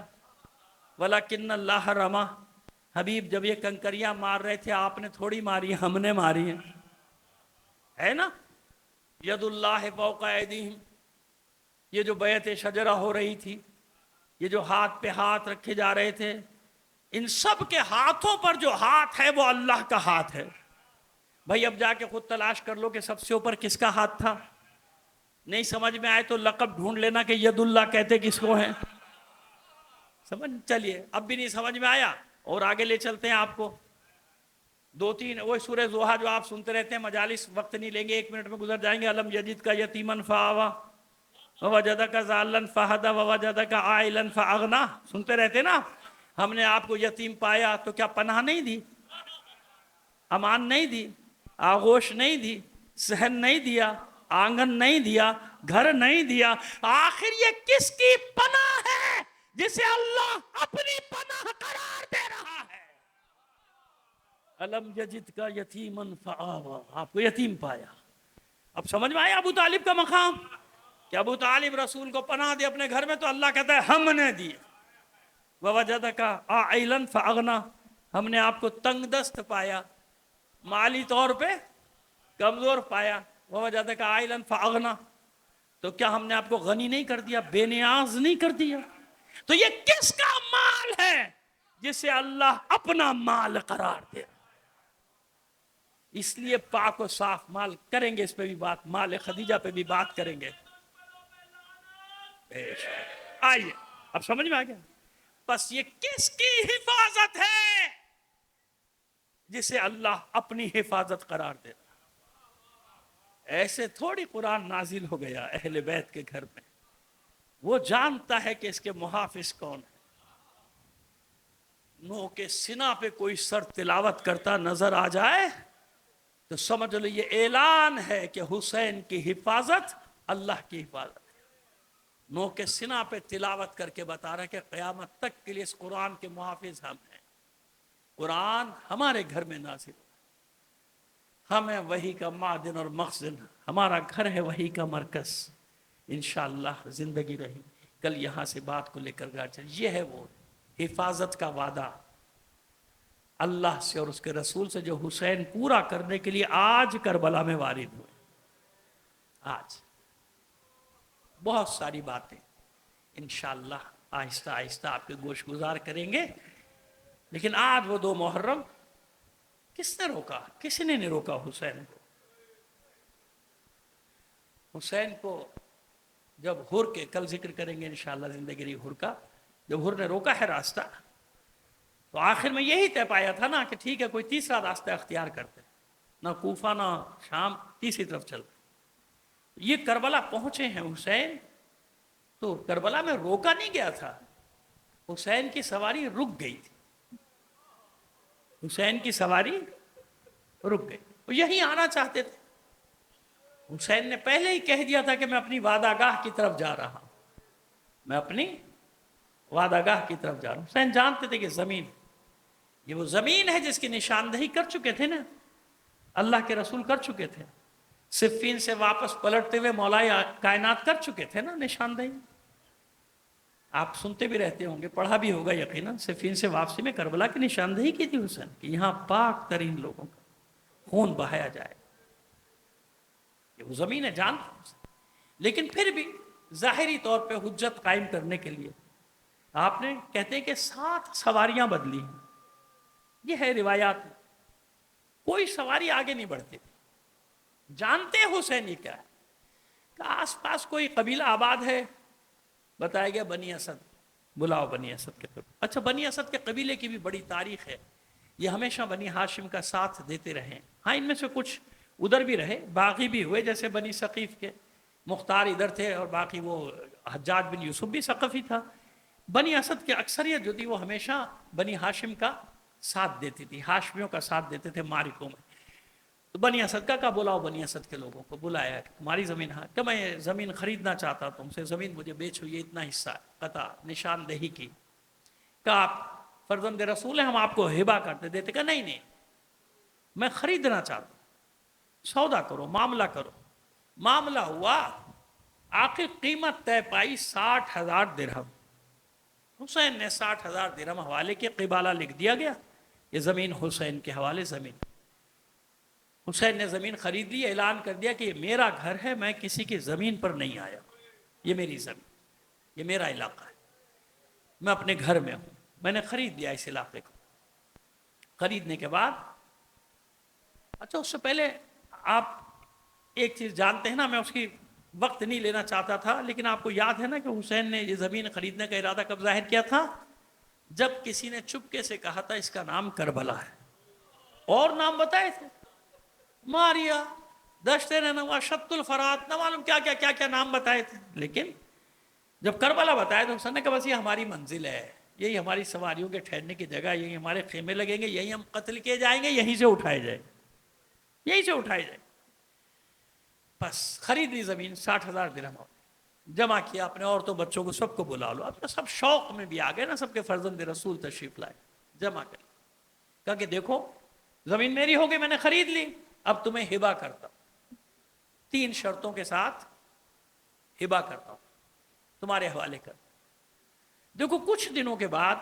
ولکن اللہ رما. حبیب جب یہ کنکریاں مار رہے تھے آپ نے تھوڑی ماری، ہم نے ماری ہیں، ہے نا. ید اللہ فوق ایدیہم، یہ جو بیعت شجرہ ہو رہی تھی، یہ جو ہاتھ پہ ہاتھ رکھے جا رہے تھے، ان سب کے ہاتھوں پر جو ہاتھ ہے وہ اللہ کا ہاتھ ہے. بھائی اب جا کے خود تلاش کر لو کہ سب سے اوپر کس کا ہاتھ تھا. نہیں سمجھ میں آئے تو لقب ڈھونڈ لینا کہ ید اللہ کہتے کس کو ہیں. سمجھ چلیے، اب بھی نہیں سمجھ میں آیا اور آگے لے چلتے ہیں آپ کو. دو تین وہ سورہ زوحہ جو آپ سنتے رہتے ہیں، مجالس وقت نہیں لیں گے، 1 منٹ میں گزر جائیں گے. الم یجد کا یتیمن فآوا ووجدک ضالا فہدی ووجدک عائلا فاغنا. سنتے رہتے نا. ہم نے آپ کو یتیم پایا تو کیا پناہ نہیں دی، امان نہیں دی، آغوش نہیں دی، صحن نہیں دیا، آنگن نہیں دیا، گھر نہیں دیا. آخر یہ کس کی پناہ ہے جسے اللہ اپنی پناہ قرار دے رہا ہے. الم یجد کا یتیمن فآوا، آپ کو یتیم پایا. اب سمجھ میں آیا ابو طالب کا مقام کہ ابو طالب رسول کو پناہ دے اپنے گھر میں تو اللہ کہتا ہے ہم نے دی. ووجدک عائلا فاغنا، ہم نے آپ کو تنگ دست پایا، مالی طور پہ کمزور پایا. ووجدک عائلا فاغنا، تو کیا ہم نے آپ کو غنی نہیں کر دیا، بے نیاز نہیں کر دیا. تو یہ کس کا مال ہے جسے اللہ اپنا مال قرار دے. اس لیے پاک و صاف مال کریں گے، اس پہ بھی بات، مال خدیجہ پہ بھی بات کریں گے. آئیے اب سمجھ میں آ گیا. بس یہ کس کی حفاظت ہے جسے اللہ اپنی حفاظت قرار دے. ایسے تھوڑی قرآن نازل ہو گیا اہل بیت کے گھر میں. وہ جانتا ہے کہ اس کے محافظ کون ہے. نو کے سنا پہ کوئی سر تلاوت کرتا نظر آ جائے تو سمجھ لو یہ اعلان ہے کہ حسین کی حفاظت اللہ کی حفاظت ہے. نو کے سنا پہ تلاوت کر کے بتا رہا ہے کہ قیامت تک کے لیے اس قرآن کے محافظ ہم ہیں. قرآن ہمارے گھر میں نازل ہو، ہمیں وحی کا معدن اور مخزن، ہمارا گھر ہے وحی کا مرکز. انشاءاللہ زندگی رہی کل یہاں سے بات کو لے کر گا چل. یہ ہے وہ حفاظت کا وعدہ اللہ سے اور اس کے رسول سے جو حسین پورا کرنے کے لیے آج کربلا میں وارد ہوئے. آج بہت ساری باتیں انشاءاللہ آہستہ آہستہ آپ کے گوش گزار کریں گے. لیکن آج وہ 2 محرم کس نے روکا؟ کسی نے نہیں روکا حسین کو. حسین کو جب حر کے کل ذکر کریں گے انشاءاللہ زندگی حر کا، جب حر نے روکا ہے راستہ تو آخر میں یہی طے پایا تھا نا کہ ٹھیک ہے کوئی تیسرا راستہ اختیار کرتے، نہ کوفہ نہ شام، تیسری طرف چلتے. یہ کربلا پہنچے ہیں حسین تو کربلا میں روکا نہیں گیا تھا، حسین کی سواری رک گئی تھی. حسین کی سواری رک گئی، وہ یہی آنا چاہتے تھے. حسین نے پہلے ہی کہہ دیا تھا کہ میں اپنی وعدہ گاہ کی طرف جا رہا ہوں، میں اپنی وعدہ گاہ کی طرف جا رہا ہوں. حسین جانتے تھے کہ زمین، یہ وہ زمین ہے جس کی نشاندہی کر چکے تھے نا، اللہ کے رسول کر چکے تھے. صفین سے واپس پلٹتے ہوئے مولا کائنات کر چکے تھے نا نشاندہی. آپ سنتے بھی رہتے ہوں گے، پڑھا بھی ہوگا یقیناً. صفین سے واپسی میں کربلا کی نشاندہی کی تھی حسین کہ یہاں پاک ترین لوگوں کا خون بہایا جائے. یہ وہ زمین ہے جانتے ہیں. لیکن پھر بھی ظاہری طور پہ حجت قائم کرنے کے لیے آپ نے کہتے ہیں کہ 7 سواریاں بدلی. یہ ہے روایات، کوئی سواری آگے نہیں بڑھتی تھی. جانتے حسین یہ کیا ہے کہ آس پاس کوئی قبیلہ آباد ہے، بتایا گیا بنی اسد، بلاؤ بنی اسد کے طرف. اچھا بنی اسد کے قبیلے کی بھی بڑی تاریخ ہے، یہ ہمیشہ بنی ہاشم کا ساتھ دیتے رہے. ہاں ان میں سے کچھ ادھر بھی رہے، باغی بھی ہوئے جیسے بنی ثقیف کے، مختار ادھر تھے اور باقی وہ حجاج بن یوسف بھی ثقفی تھا. بنی اسد کے اکثریت جو تھی وہ ہمیشہ بنی ہاشم کا ساتھ دیتی تھی، ہاشمیوں کا ساتھ دیتے تھے معرکوں میں. تو تو بنی اسد کا کہا بلاؤ بنی اسد کے لوگوں کو، بلایا تمہاری زمین ہے کہ میں زمین خریدنا چاہتا تم سے، زمین مجھے بیچو، یہ اتنا حصہ قطع نشاندہی کی. کہا آپ فرزند رسول ہیں، ہم آپ کو ہبہ کرتے دیتے. کہ نہیں نہیں، میں خریدنا چاہتا ہوں، سودا کرو، معاملہ کرو. معاملہ ہوا، آخر قیمت طے پائی 60,000 درہم. حسین نے 60,000 درہم حوالے کے، قبالہ لکھ دیا گیا یہ زمین حسین کے حوالے زمین. حسین نے زمین خرید لی، اعلان کر دیا کہ یہ میرا گھر ہے، میں کسی کی زمین پر نہیں آیا، یہ میری زمین، یہ میرا علاقہ ہے، میں اپنے گھر میں ہوں، میں نے خرید لیا اس علاقے کو. خریدنے کے بعد اچھا، اس سے پہلے آپ ایک چیز جانتے ہیں نا، میں اس کی وقت نہیں لینا چاہتا تھا، لیکن آپ کو یاد ہے نا کہ حسین نے یہ زمین خریدنے کا ارادہ کب ظاہر کیا تھا؟ جب کسی نے چپکے سے کہا تھا اس کا نام کربلا ہے، اور نام بتائے تھے، ماریا، دشت نینوا، شط الفرات، نہ معلوم کیا کیا کیا کیا نام بتائے تھے. لیکن جب کربلا بتایا تو حسین نے کہا بس یہ ہماری منزل ہے، یہی ہماری سواریوں کے ٹھہرنے کی جگہ، یہی ہمارے خیمے لگیں گے، یہی ہم قتل کیے جائیں گے، یہیں سے اٹھائے جائیں گے، یہیں سے اٹھائے جائیں گے. بس خرید لی زمین، 60,000 درہم جمع کیا، اپنے عورتوں بچوں کو سب کو بلا لو. اب تو سب شوق میں بھی آ گئے نا، سب کے فرزند رسول تشریف لائے، جمع کر. کہا کہ دیکھو زمین میری ہو گئی، میں نے خرید لی، اب تمہیں ہبہ کرتا ہوں، 3 شرطوں کے ساتھ ہبہ کرتا ہوں، تمہارے حوالے کر. دیکھو کچھ دنوں کے بعد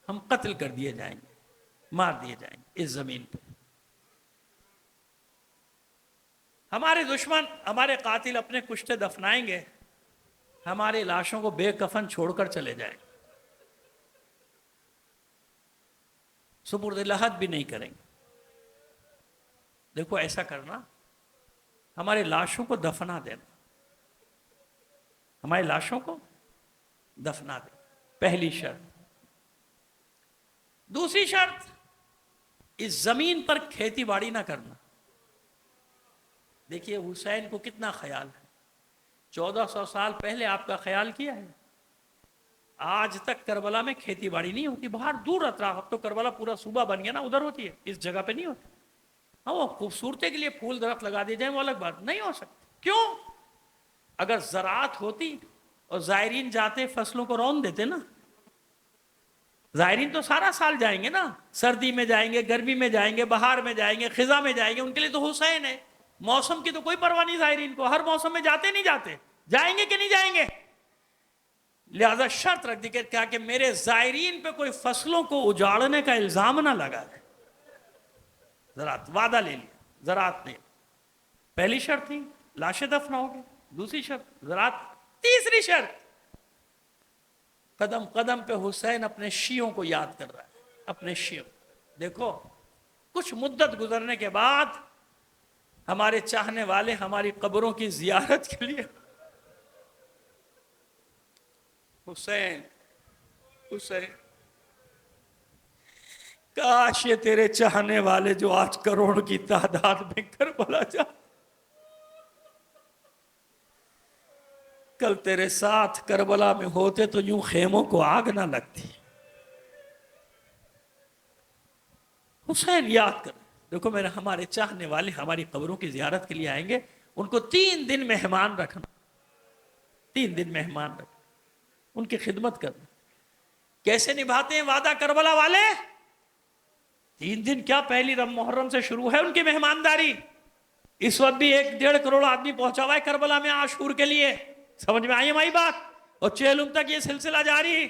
ہم قتل کر دیے جائیں گے، مار دیے جائیں گے اس زمین پہ. ہمارے دشمن، ہمارے قاتل اپنے کشتے دفنائیں گے، ہمارے لاشوں کو بے کفن چھوڑ کر چلے جائیں گے، سپرد لحد بھی نہیں کریں گے. دیکھو ایسا کرنا، ہمارے لاشوں کو دفنا دینا، ہمارے لاشوں کو دفنا دینا، پہلی شرط. دوسری شرط، اس زمین پر کھیتی باڑی نہ کرنا. دیکھیے حسین کو کتنا خیال ہے، 1400 سال پہلے آپ کا خیال کیا ہے؟ آج تک کربلا میں کھیتی باڑی نہیں ہوتی، باہر دور اطراف، اب تو کربلا پورا صوبہ بن گیا نا، ادھر ہوتی ہے، اس جگہ پہ نہیں ہوتی. ہاں وہ خوبصورتی کے لیے پھول درخت لگا دیے جائیں وہ الگ بات، نہیں ہو سکتی. کیوں؟ اگر زراعت ہوتی اور زائرین جاتے فصلوں کو رون دیتے نا، زائرین تو سارا سال جائیں گے نا، سردی میں جائیں گے، گرمی میں جائیں گے، بہار میں جائیں گے، خزاں میں جائیں گے، ان کے لیے تو حسین ہے. موسم کی تو کوئی پرواہ نہیں زائرین کو، ہر موسم میں جاتے نہیں جاتے، جائیں گے کہ نہیں جائیں گے. لہذا شرط رکھ دی کہ کیا کہ میرے زائرین پہ کوئی فصلوں کو اجاڑنے کا الزام نہ لگا ہے. زراعت وعدہ لے لیا، زراعت نہیں. پہلی شرط تھی لاشیں دفناؤ گے، دوسری شرط زراعت، تیسری شرط قدم قدم پہ حسین اپنے شیعوں کو یاد کر رہا ہے، اپنے شیعوں. دیکھو کچھ مدت گزرنے کے بعد ہمارے چاہنے والے ہماری قبروں کی زیارت کے لیے حسین حسین، کاش یہ تیرے چاہنے والے جو آج کروڑ کی تعداد میں کربلا جا، کل تیرے ساتھ کربلا میں ہوتے تو یوں خیموں کو آگ نہ لگتی. حسین یاد کر. دیکھو میرے ہمارے چاہنے والے ہماری قبروں کی زیارت کے لیے آئیں گے، ان کو 3 دن مہمان رکھنا، 3 دن مہمان رکھنا، ان کی خدمت کرنا. کیسے نبھاتے ہیں وعدہ کربلا والے؟ 3 دن کیا، پہلی محرم سے شروع ہے ان کی مہمانداری. اس وقت بھی 1.5 کروڑ آدمی پہنچا ہوا ہے کربلا میں عاشور کے لیے. سمجھ میں آئی ہماری بات؟ اور چیلم تک یہ سلسلہ جاری.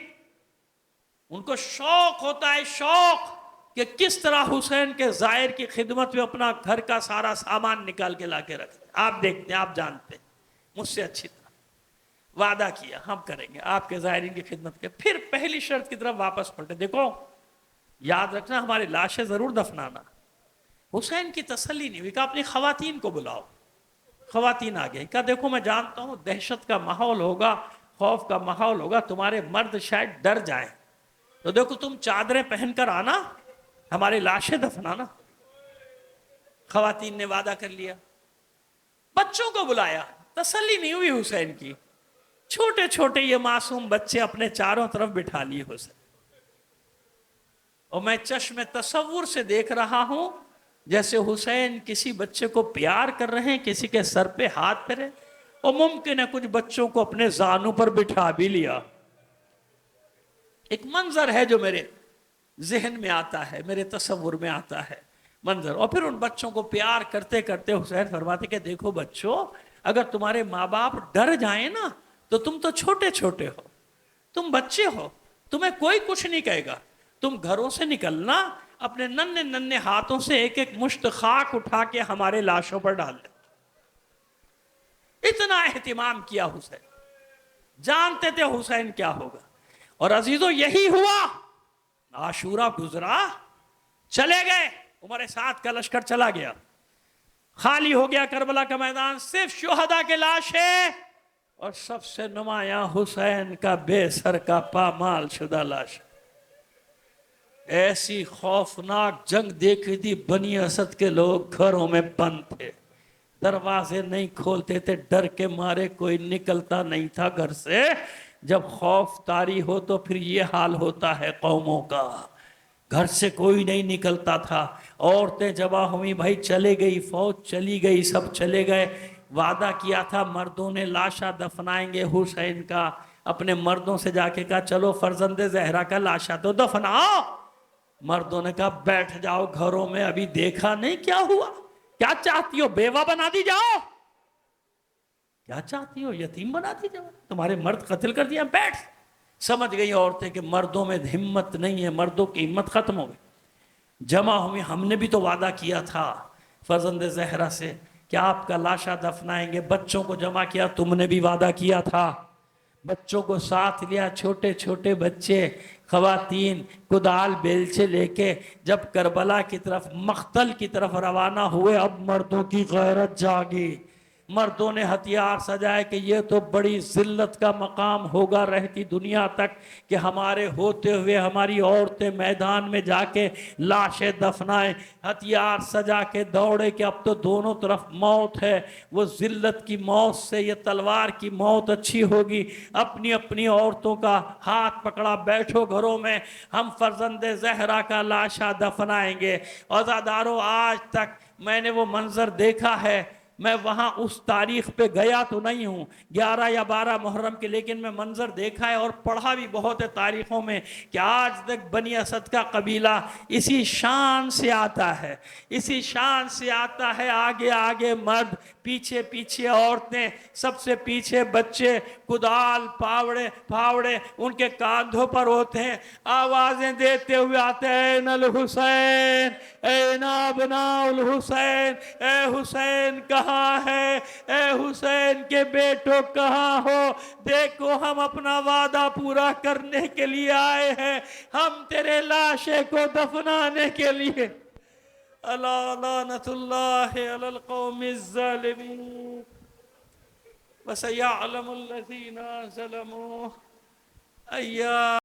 ان کو شوق ہوتا ہے، شوق کہ کس طرح حسین کے زائر کی خدمت میں اپنا گھر کا سارا سامان نکال کے لا کے رکھتے. آپ دیکھتے ہیں، آپ جانتے ہیں مجھ سے اچھی طرح. وعدہ کیا ہم کریں گے آپ کے زائرین کی خدمت کے. پھر پہلی شرط کی طرف واپس پلٹے. دیکھو یاد رکھنا ہماری لاشیں ضرور دفنانا. حسین کی تسلی نہیں ہوئی، کہا اپنی خواتین کو بلاؤ. خواتین آ گئی، کہا دیکھو میں جانتا ہوں دہشت کا ماحول ہوگا، خوف کا ماحول ہوگا، تمہارے مرد شاید ڈر جائیں، تو دیکھو تم چادریں پہن کر آنا، ہماری لاشیں دفنانا. خواتین نے وعدہ کر لیا. بچوں کو بلایا، تسلی نہیں ہوئی حسین کی. چھوٹے چھوٹے یہ معصوم بچے اپنے چاروں طرف بٹھا لیے حسین. اور میں چشم تصور سے دیکھ رہا ہوں جیسے حسین کسی بچے کو پیار کر رہے ہیں، کسی کے سر پہ ہاتھ پھیرے، اور ممکن ہے کچھ بچوں کو اپنے زانوں پر بٹھا بھی لیا۔ ایک منظر ہے جو میرے ذہن میں آتا ہے، میرے تصور میں آتا ہے منظر، اور پھر ان بچوں کو پیار کرتے کرتے حسین فرماتے کہ دیکھو بچوں، اگر تمہارے ماں باپ ڈر جائیں نا تو تم تو چھوٹے چھوٹے ہو، تم بچے ہو، تمہیں کوئی کچھ نہیں کہے گا، تم گھروں سے نکلنا، اپنے ننھے ننھے ہاتھوں سے ایک ایک مشت خاک اٹھا کے ہمارے لاشوں پر ڈال دے۔ اتنا اہتمام کیا حسین، جانتے تھے حسین کیا ہوگا، اور عزیزو یہی ہوا۔ عاشورہ گزرا، چلے گئے، عمر سعد کا لشکر چلا گیا، خالی ہو گیا کربلا کا میدان، صرف شہداء کے لاشیں اور سب سے نمایاں حسین کا بے سر کا پامال شدہ لاش۔ ایسی خوفناک جنگ دیکھی تھی، بنی اسد کے لوگ گھروں میں بند تھے، دروازے نہیں کھولتے تھے، ڈر کے مارے کوئی نکلتا نہیں تھا گھر سے۔ جب خوف طاری ہو تو پھر یہ حال ہوتا ہے قوموں کا، گھر سے کوئی نہیں نکلتا تھا، عورتیں جمع ہوئی، بھائی چلے گئی، فوج چلی گئی، سب چلے گئے۔ وعدہ کیا تھا مردوں نے لاشا دفنائیں گے حسین کا، اپنے مردوں سے جا کے کہا چلو فرزند زہرا کا لاشا تو دفناؤ۔ مردوں نے کہا بیٹھ جاؤ گھروں میں، ابھی دیکھا نہیں کیا ہوا، کیا چاہتی ہو بیوہ بنا دی جاؤ، کیا چاہتی ہو یتیم بنا دی جاؤ، تمہارے مرد قتل کر دیا، بیٹھ۔ سمجھ گئی عورتیں کہ مردوں میں ہمت نہیں ہے، مردوں کی ہمت ختم ہو گئی، جمع ہوئی، ہم نے بھی تو وعدہ کیا تھا فرزند زہرا سے کہ آپ کا لاشا دفنائیں گے، بچوں کو جمع کیا، تم نے بھی وعدہ کیا تھا، بچوں کو ساتھ لیا، چھوٹے چھوٹے بچے، خواتین کدال بیلچے لے کے جب کربلا کی طرف، مقتل کی طرف روانہ ہوئے، اب مردوں کی غیرت جاگی، مردوں نے ہتھیار سجائے کہ یہ تو بڑی ذلت کا مقام ہوگا رہتی دنیا تک کہ ہمارے ہوتے ہوئے ہماری عورتیں میدان میں جا کے لاشیں دفنائیں، ہتھیار سجا کے دوڑے کہ اب تو دونوں طرف موت ہے، وہ ذلت کی موت سے یہ تلوار کی موت اچھی ہوگی۔ اپنی اپنی عورتوں کا ہاتھ پکڑا، بیٹھو گھروں میں، ہم فرزند زہرا کا لاشا دفنائیں گے۔ عزادارو آج تک میں نے وہ منظر دیکھا ہے، میں وہاں اس تاریخ پہ گیا تو نہیں ہوں 11 یا 12 محرم کے، لیکن میں منظر دیکھا ہے اور پڑھا بھی بہت ہے تاریخوں میں کہ آج تک بنی اسد کا قبیلہ اسی شان سے آتا ہے، اسی شان سے آتا ہے، آگے آگے مرد، پیچھے پیچھے عورتیں، سب سے پیچھے بچے، کدال پھاوڑے ان کے کاندھوں پر ہوتے ہیں، آوازیں دیتے ہوئے آتے ہیں این الحسین، این ابناء الحسین، اے حسین کہاں ہے، اے حسین کے بیٹوں کہاں ہو، دیکھو ہم اپنا وعدہ پورا کرنے کے لیے آئے ہیں، ہم تیرے لاشے کو دفنانے کے لیے۔ الا لعنت اللہ علی القوم الظالمین وسیعلم الذین ظلموا ایام